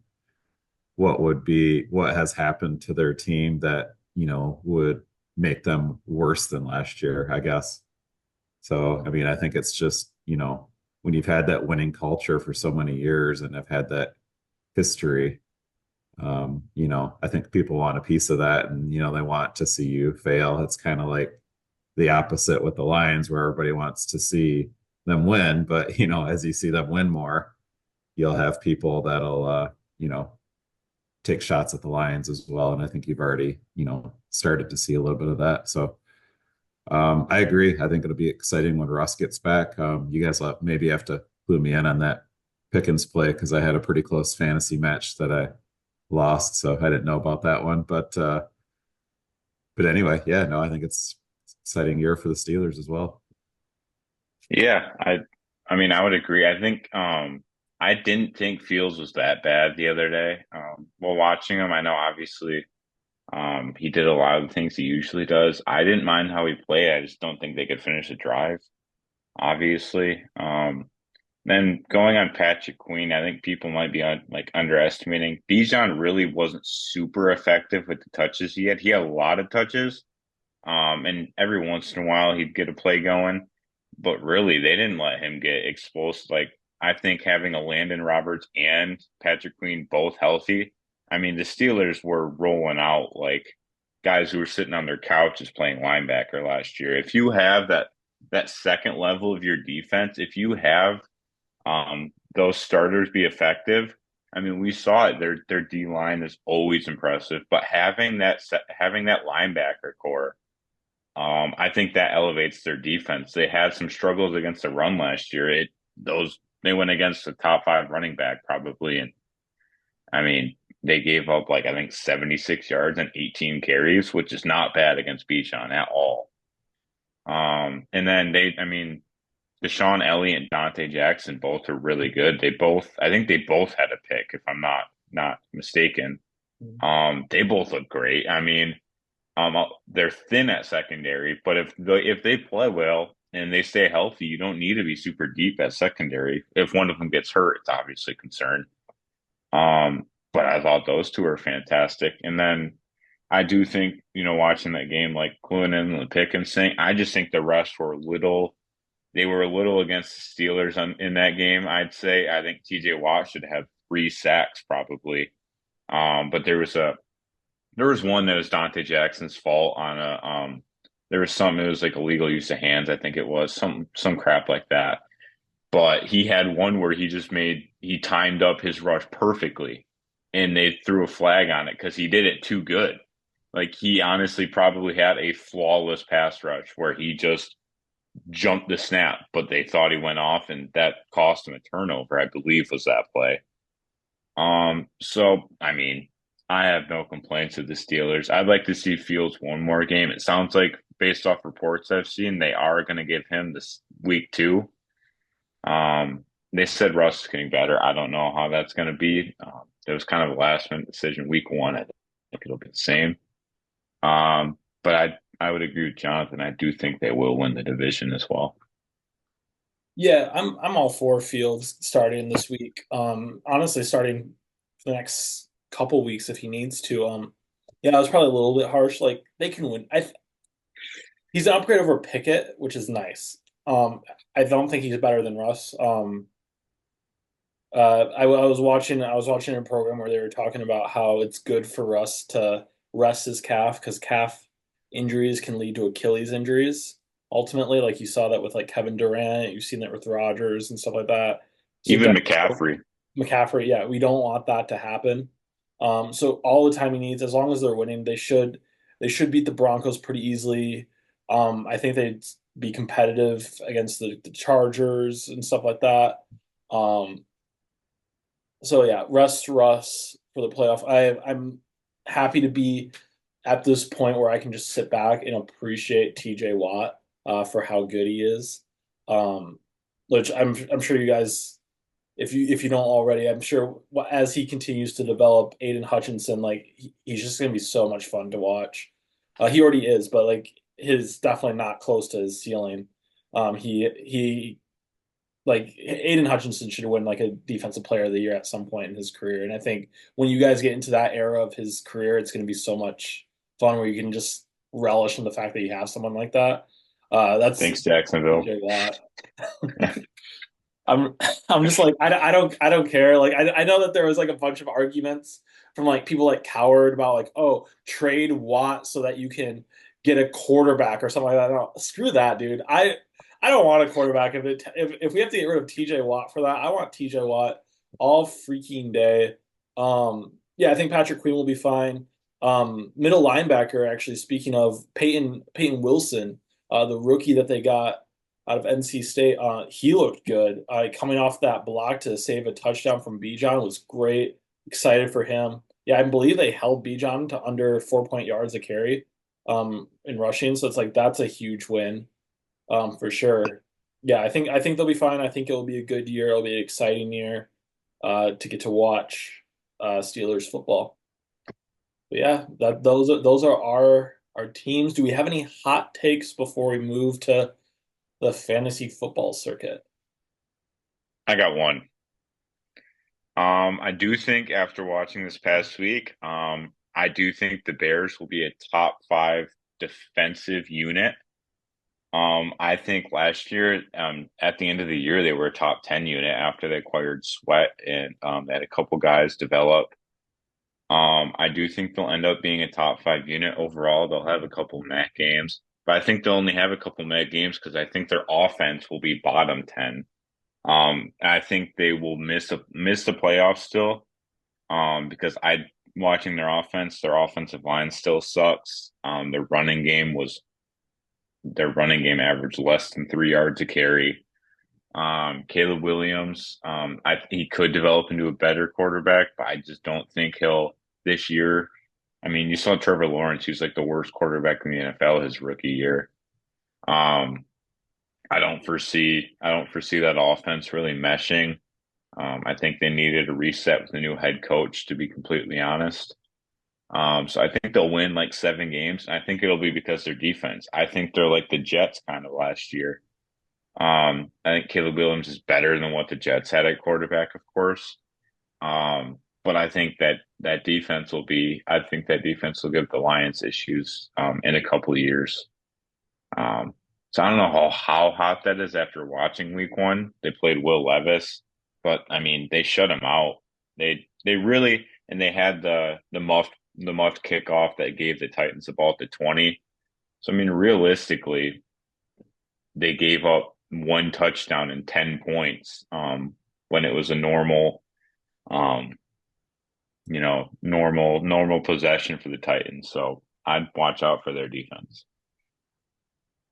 what has happened to their team that would make them worse than last year, I guess. So I mean, I think it's just when you've had that winning culture for so many years and have had that history, I think people want a piece of that, and they want to see you fail. It's kind of like the opposite with the Lions, where everybody wants to see them win, but as you see them win more, you'll have people that'll you know take shots at the Lions as well. And I think you've already, started to see a little bit of that. So I agree. I think it'll be exciting when Russ gets back. You guys will maybe have to clue me in on that Pickens play, because I had a pretty close fantasy match that I lost, so I didn't know about that one. But anyway, yeah, no, I think it's an exciting year for the Steelers as well. Yeah, I mean I would agree. I think I didn't think Fields was that bad the other day. While watching him, I know obviously he did a lot of the things he usually does. I didn't mind how he played. I just don't think they could finish a drive, obviously. Then going on Patrick Queen, I think people might be underestimating. Bijan really wasn't super effective with the touches he had. He had a lot of touches, and every once in a while he'd get a play going, but really they didn't let him get exposed. Like I think having a Landon Roberts and Patrick Queen both healthy, I mean the Steelers were rolling out like guys who were sitting on their couches playing linebacker last year. If you have that second level of your defense, if you have those starters be effective, I mean we saw it. Their D line is always impressive, but having that linebacker core, I think that elevates their defense. They had some struggles against the run last year. They went against the top 5 running back probably, and I mean they gave up like I think 76 yards and 18 carries, which is not bad against Bijan at all. And then I mean, Deshaun Elliott and Dante Jackson both are really good. I think they both had a pick, if I'm not mistaken. They both look great. I mean, they're thin at secondary, but if they play well and they stay healthy, you don't need to be super deep at secondary. If one of them gets hurt, it's obviously a concern. But I thought those two are fantastic. And then I do think, watching that game, like Clunin and Pickens saying, I just think the rest were they were a little against the Steelers in that game. I'd say I think TJ Watt should have 3 sacks probably. But there was one that was Dante Jackson's fault on there was something, it was like illegal use of hands, I think it was some crap like that. But he had one where he timed up his rush perfectly, and they threw a flag on it because he did it too good. Like he honestly probably had a flawless pass rush where he just jumped the snap, but they thought he went off, and that cost him a turnover, I believe was that play. So I mean, I have no complaints with the Steelers. I'd like to see Fields one more game. It sounds like based off reports I've seen, they are going to give him this week 2. They said Russ is getting better. I don't know how that's going to be. It was kind of a last minute decision week 1. I think it'll be the same. But I would agree with Jonathan. I do think they will win the division as well. Yeah, I'm all for Fields starting this week. Honestly, starting for the next couple weeks if he needs to. Yeah, I was probably a little bit harsh. Like they can win. He's an upgrade over Pickett, which is nice. I don't think he's better than Russ. I was watching a program where they were talking about how it's good for Russ to rest his calf because calf injuries can lead to Achilles injuries. Ultimately, like you saw that with like Kevin Durant, you've seen that with Rodgers and stuff like that. So Even definitely McCaffrey. McCaffrey, yeah, we don't want that to happen. So all the time he needs, as long as they're winning, they should beat the Broncos pretty easily. I think they'd be competitive against the Chargers and stuff like that. Um, so yeah, rest Russ for the playoff. I'm happy to be at this point where I can just sit back and appreciate TJ Watt for how good he is. Um, which I'm sure you guys if you don't already. I'm sure as he continues to develop, Aiden Hutchinson, like he's just going to be so much fun to watch. He already is, but like his definitely not close to his ceiling. He like Aiden Hutchinson should win like a defensive player of the year at some point in his career. And I think when you guys get into that era of his career, it's going to be so much fun where you can just relish in the fact that you have someone like that. That's Thanks, Jacksonville. TJ Watt. I'm I'm just like I don't care. Like I know that there was like a bunch of arguments from like people like Coward about like, oh, trade Watt so that you can get a quarterback or something like that. No, screw that, dude. I don't want a quarterback if we have to get rid of TJ Watt for that. I want TJ Watt all freaking day. Yeah, I think Patrick Queen will be fine. Middle linebacker, actually, speaking of Peyton Wilson, the rookie that they got out of NC State. He looked good. Coming off that block to save a touchdown from Bijan was great. Excited for him. Yeah, I believe they held Bijan to under 4 yards a carry in rushing. So it's like that's a huge win for sure. Yeah, I think they'll be fine. I think it'll be a good year. It'll be an exciting year to get to watch Steelers football. But yeah, those are our teams. Do we have any hot takes before we move to the fantasy football circuit? I got one. I do think after watching this past week, I do think the Bears will be a top five defensive unit. I think last year, at the end of the year, they were a top 10 unit after they acquired Sweat and they had a couple guys develop. I do think they'll end up being a top five unit overall. They'll have a couple MAC games, but I think they'll only have a couple MAC games because I think their offense will be bottom 10. I think they will miss the playoffs still. Because I watching their offensive line still sucks. Their running game averaged less than 3 yards a carry. Caleb Williams, he could develop into a better quarterback, but I just don't think he'll this year. I mean, you saw Trevor Lawrence; he's like the worst quarterback in the NFL his rookie year. Um, I don't foresee that offense really meshing. I think they needed a reset with a new head coach, to be completely honest. So I think they'll win like 7 games. I think it'll be because their defense. I think they're like the Jets kind of last year. I think Caleb Williams is better than what the Jets had at quarterback, of course. But I think I think that defense will give the Lions issues in a couple of years. Um, so I don't know how hot that is after watching week one. They played Will Levis, but I mean they shut him out. They really and they had the muffed kickoff that gave the Titans the ball at the 20. So I mean realistically, they gave up one touchdown and 10 points when it was a um, normal possession for the Titans. So I'd watch out for their defense.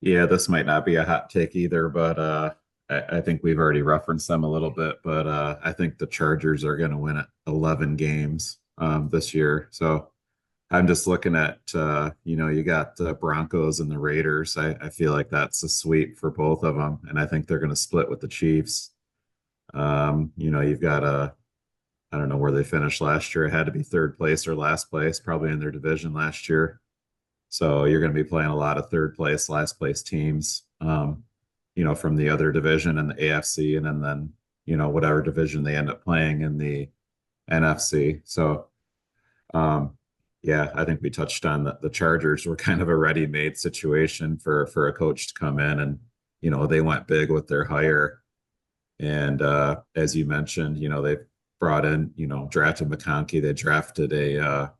Yeah, this might not be a hot take either, but I think we've already referenced them a little bit, but I think the Chargers are going to win 11 games this year. So I'm just looking at you got the Broncos and the Raiders. I feel like that's a sweep for both of them, and I think they're going to split with the Chiefs. You've got I don't know where they finished last year. It had to be third place or last place, probably in their division last year. So you're going to be playing a lot of third place, last place teams, from the other division and the AFC, and then whatever division they end up playing in the NFC. So, yeah, I think we touched on that. The Chargers were kind of a ready-made situation for a coach to come in, and they went big with their hire. And as you mentioned, they've brought in, drafted McConkey. They drafted a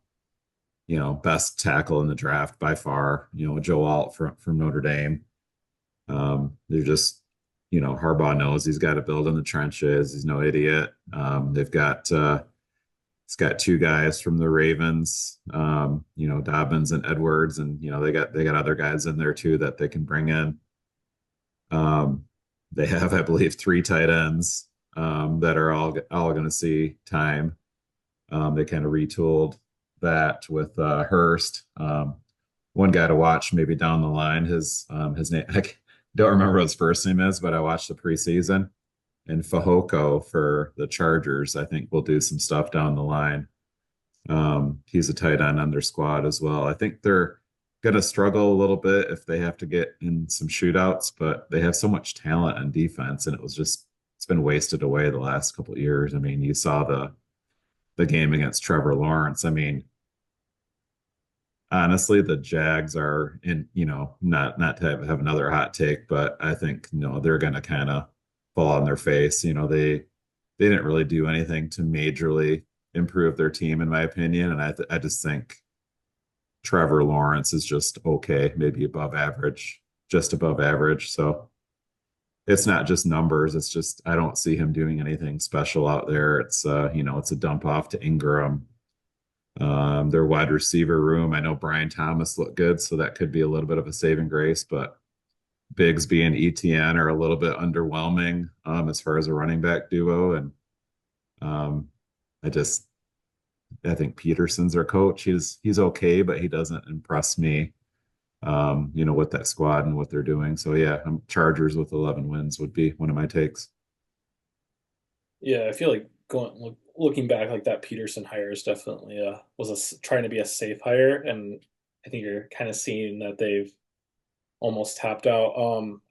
best tackle in the draft by far, Joe Alt from Notre Dame. They're just, Harbaugh knows he's got to build in the trenches. He's no idiot. They've got, it's got two guys from the Ravens, Dobbins and Edwards, and, they got other guys in there too that they can bring in. They have, I believe, 3 tight ends, that are all going to see time. They kind of retooled that with Hurst. One guy to watch maybe down the line. His name, I don't remember what his first name is, but I watched the preseason. and Fehoko for the Chargers, I think will do some stuff down the line. He's a tight end on their squad as well. I think they're going to struggle a little bit if they have to get in some shootouts, but they have so much talent on defense, and it's been wasted away the last couple of years. I mean, you saw the game against Trevor Lawrence. I mean, honestly, the Jags are in, not to have another hot take, but I think, they're going to kind of fall on their face. They didn't really do anything to majorly improve their team, in my opinion. And I just think Trevor Lawrence is just okay, maybe above average, just above average. So it's not just numbers. It's just I don't see him doing anything special out there. It's a dump off to Ingram. Their wide receiver room. I know Brian Thomas looked good, so that could be a little bit of a saving grace, but Bigsby and ETN are a little bit underwhelming as far as a running back duo. And um, I just I think Peterson's their coach. He's okay, but he doesn't impress me. With that squad and what they're doing. So yeah, Chargers with 11 wins would be one of my takes. Yeah, I feel like looking back, like that Peterson hire is definitely trying to be a safe hire, and I think you're kind of seeing that they've almost tapped out.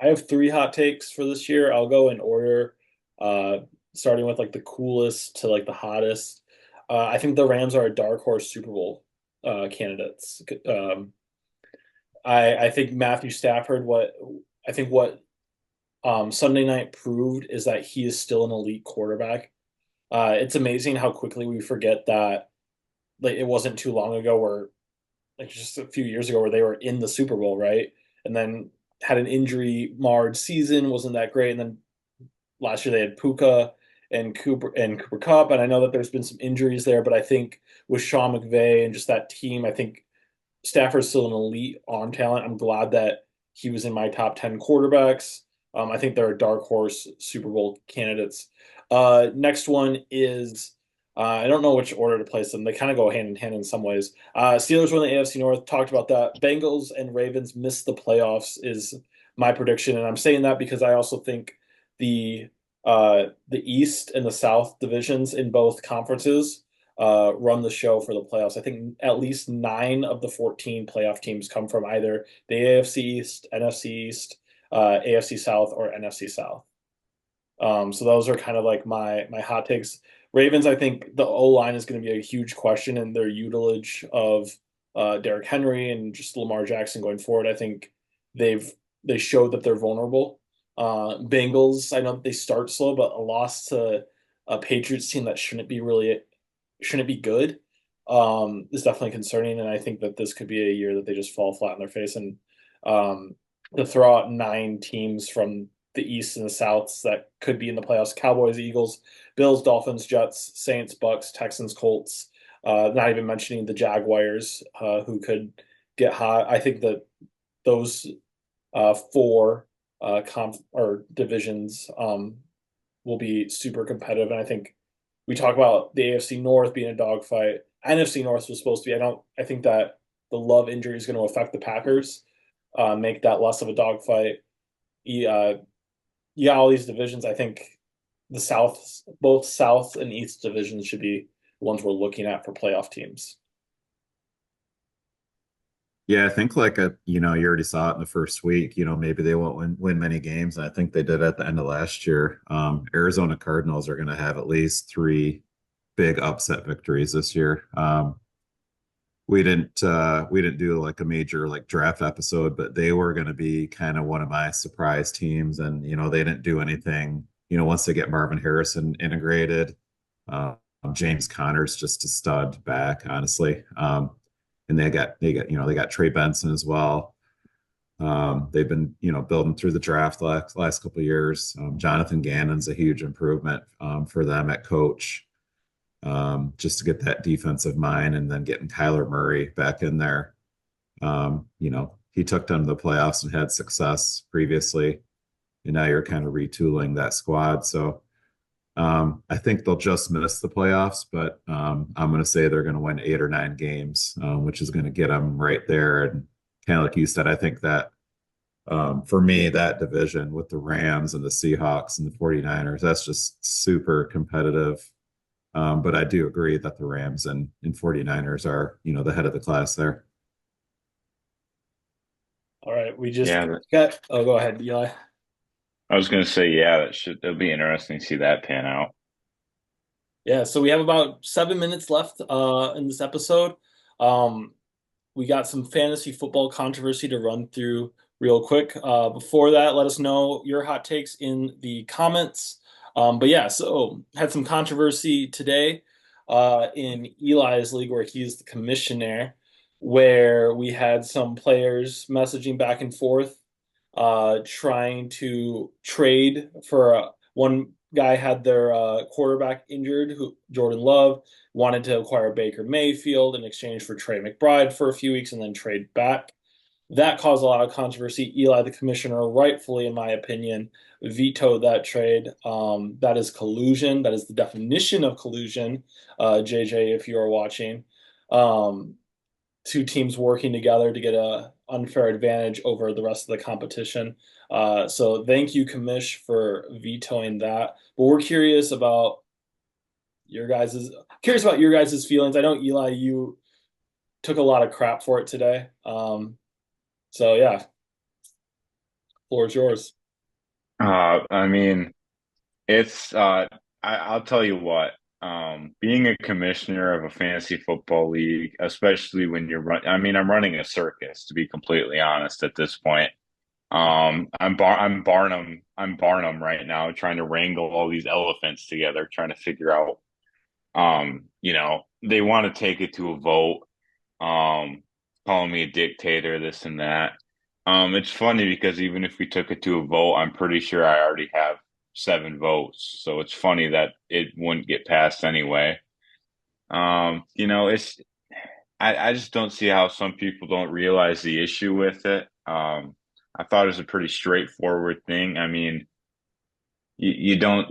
I have three hot takes for this year. I'll go in order, uh, starting with like the coolest to like the hottest. I think the Rams are a dark horse Super Bowl candidates. I think Matthew Stafford. What Sunday night proved is that he is still an elite quarterback. It's amazing how quickly we forget that. Like it wasn't too long ago where, like just a few years ago, where they were in the Super Bowl, right? And then had an injury marred season, wasn't that great. And then last year they had Puka and Cooper Cup, and I know that there's been some injuries there, but I think with Sean McVay and just that team, I think Stafford's still an elite arm talent. I'm glad that he was in my top 10 quarterbacks. I think they're a dark horse Super Bowl candidates. Next one is I don't know which order to place them. They kind of go hand in hand in some ways. Steelers win the AFC North. Talked about that. Bengals and Ravens miss the playoffs is my prediction, and I'm saying that because I also think the the East and the South divisions in both conferences run the show for the playoffs. I think at least 9 of the 14 playoff teams come from either the AFC East, NFC East, AFC South, or NFC South. So those are kind of like my hot takes. Ravens, I think the O line is going to be a huge question, and their utilage of Derrick Henry and just Lamar Jackson going forward. I think they've they showed that they're vulnerable. Bengals, I know they start slow, but a loss to a Patriots team that shouldn't be good is definitely concerning, and I think that this could be a year that they just fall flat on their face. And um, to throw out 9 teams from the East and the South that could be in the playoffs: Cowboys, Eagles, Bills, Dolphins, Jets, Saints, Bucks, Texans, Colts. Not even mentioning the Jaguars, who could get hot. I think that those four conf or divisions will be super competitive, and I think we talk about the AFC North being a dogfight. NFC North was supposed to be. I think that the Love injury is going to affect the Packers, make that less of a dogfight. Yeah, yeah, all these divisions. I think the South, both South and East divisions, should be ones we're looking at for playoff teams. Yeah, I think you already saw it in the first week. Maybe they won't win many games. And I think they did at the end of last year. Arizona Cardinals are going to have at least three big upset victories this year. We didn't do like a major like draft episode, but they were going to be kind of one of my surprise teams. And they didn't do anything. Once they get Marvin Harrison integrated, um, James Conner's just a stud back, honestly. And they got Trey Benson as well. They've been building through the draft last couple of years. Jonathan Gannon's a huge improvement for them at coach, just to get that defensive mind, and then getting Kyler Murray back in there. He took them to the playoffs and had success previously, and now you're kind of retooling that squad. So I think they'll just miss the playoffs, but I'm going to say they're going to win 8 or 9 games, which is going to get them right there. And kind of like you said, I think that For me, that division with the Rams and the Seahawks and the 49ers, that's just super competitive. But I do agree that the Rams and 49ers are, the head of the class there. All right, we just Yeah, got. Oh, go ahead, Eli. I was gonna say, yeah, it'll be interesting to see that pan out. Yeah, so we have about 7 minutes left in this episode. Um, we got some fantasy football controversy to run through real quick. Before that, let us know your hot takes in the comments. But yeah, so had some controversy today in Eli's league where he's the commissioner, where we had some players messaging back and forth, trying to trade for one guy had their quarterback injured, who Jordan Love wanted to acquire Baker Mayfield in exchange for Trey McBride for a few weeks and then trade back. That caused a lot of controversy. Eli, the commissioner, rightfully, in my opinion, vetoed that trade. That is collusion. That is the definition of collusion. JJ, if you are watching, um, two teams working together to get a unfair advantage over the rest of the competition. So thank you, Commish, for vetoing that. But we're your guys's curious about your guys' feelings. I know Eli, you took a lot of crap for it today. So yeah, floor is yours. I mean, it's I'll tell you what. Being a commissioner of a fantasy football league, especially when I mean, I'm running a circus, to be completely honest, at this point. I'm Barnum right now, trying to wrangle all these elephants together, trying to figure out, they want to take it to a vote, um, calling me a dictator, this and that. It's funny because even if we took it to a vote, I'm pretty sure I already have 7 votes. So it's funny that it wouldn't get passed anyway. It's I just don't see how some people don't realize the issue with it. I thought it was a pretty straightforward thing. I mean, you don't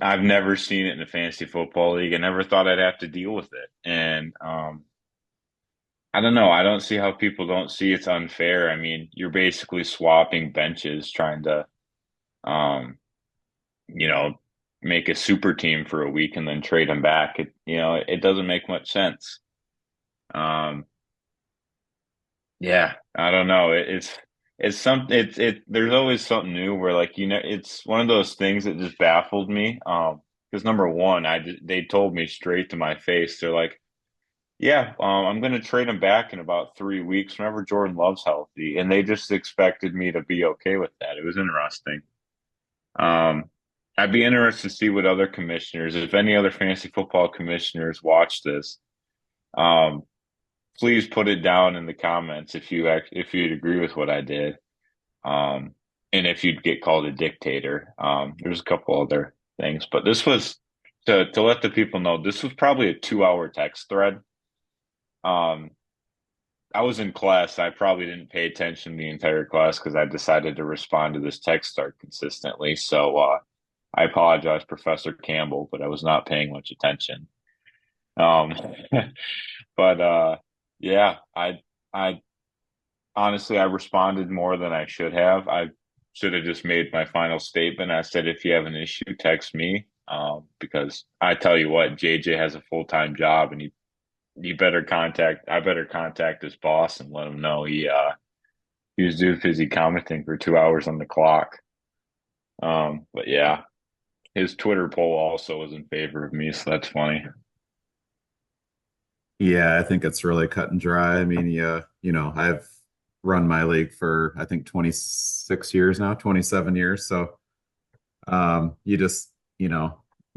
I've never seen it in a fantasy football league. I never thought I'd have to deal with it. And I don't know. I don't see how people don't see it's unfair. I mean, you're basically swapping benches, trying to um, you know, make a super team for a week and then trade them back. It doesn't make much sense. Um, yeah, I don't know. It's something. There's always something new where, like, it's one of those things that just baffled me. Because number one, they told me straight to my face. They're like, "Yeah, I'm going to trade him back in about 3 weeks whenever Jordan Love's healthy," and they just expected me to be okay with that. It was interesting. Um, I'd be interested to see what other commissioners, if any other fantasy football commissioners watch this. Um, Please put it down in the comments if you'd agree with what I did, um, and if you'd get called a dictator. There's a couple other things, but this was to let the people know this was probably a 2 hour text thread. Um, I was in class. I probably didn't pay attention the entire class because I decided to respond to this text start consistently. So I apologize, Professor Campbell, but I was not paying much attention. Um, but yeah, I honestly, I responded more than I should have. I should have just made my final statement. I said, if you have an issue, text me. Because I tell you what, JJ has a full-time job, and I better contact his boss and let him know he was due busy commenting for 2 hours on the clock. But yeah, his Twitter poll also was in favor of me, so that's funny. Yeah, I think it's really cut and dry. I mean, yeah, I've run my league for I think 26 years now, 27 years. So you just,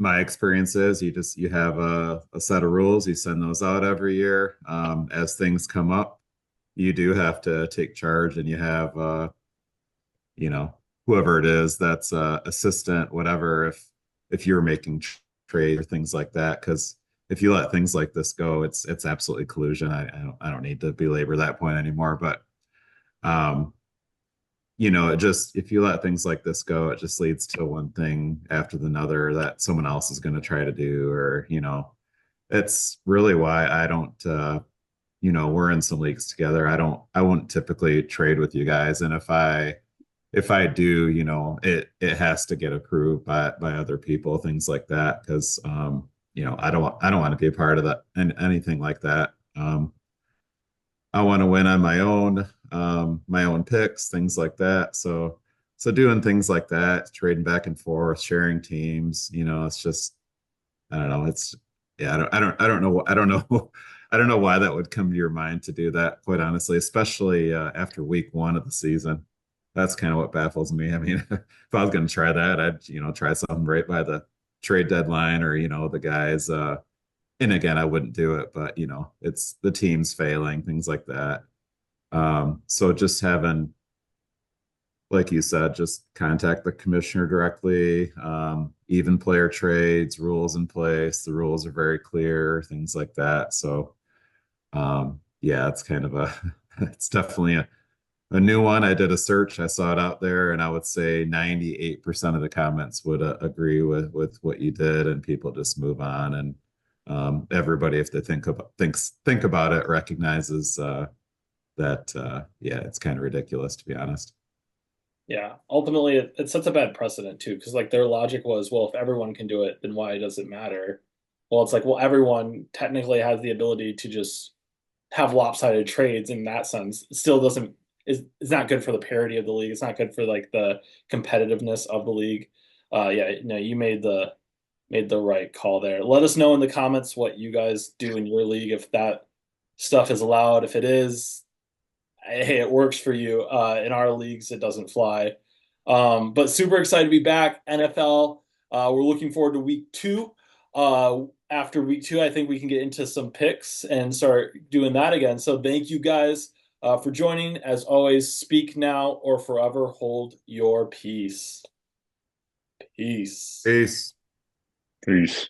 my experience is you have a set of rules, you send those out every year. As things come up, you do have to take charge and you have you know, whoever it is that's assistant, whatever, if you're making trades or things like that, because if you let things like this go, it's absolutely collusion. I don't need to belabor that point anymore, but um, it just if you let things like this go, it just leads to one thing after another that someone else is going to try to do, or it's really why I don't. we're in some leagues together. I wouldn't typically trade with you guys. And if I do, it has to get approved by other people, things like that. Cause I don't want to be a part of that and anything like that. I want to win on my own picks, things like that. So doing things like that, trading back and forth, sharing teams, it's just, I don't know. It's yeah, I don't know. I don't know why that would come to your mind to do that, quite honestly, especially after week one of the season. That's kind of what baffles me. I mean, if I was going to try that, I'd, try something right by the trade deadline or, the guys. And again, I wouldn't do it, but, it's the team's failing, things like that. So just having, like you said, just contact the commissioner directly. Even player trades, rules in place. The rules are very clear, things like that. So, yeah, it's kind of it's definitely a new one. I did a search, I saw it out there, and I would say 98% of the comments would agree with what you did, and people just move on. And everybody, if they think about it, recognizes that yeah, it's kind of ridiculous, to be honest. Yeah, ultimately it sets a bad precedent too, because like their logic was, well, if everyone can do it, then why does it matter? Well, it's like, well, everyone technically has the ability to just have lopsided trades in that sense. It still doesn't is it's not good for the parity of the league. It's not good for like the competitiveness of the league. Yeah, no, you made the right call there. Let us know in the comments what you guys do in your league if that stuff is allowed. If it is, hey, it works for you. In our leagues, it doesn't fly. But super excited to be back. NFL. We're looking forward to week two. After week two, I think we can get into some picks and start doing that again. So thank you guys for joining. As always, speak now or forever hold your peace. Peace. Peace. Peace.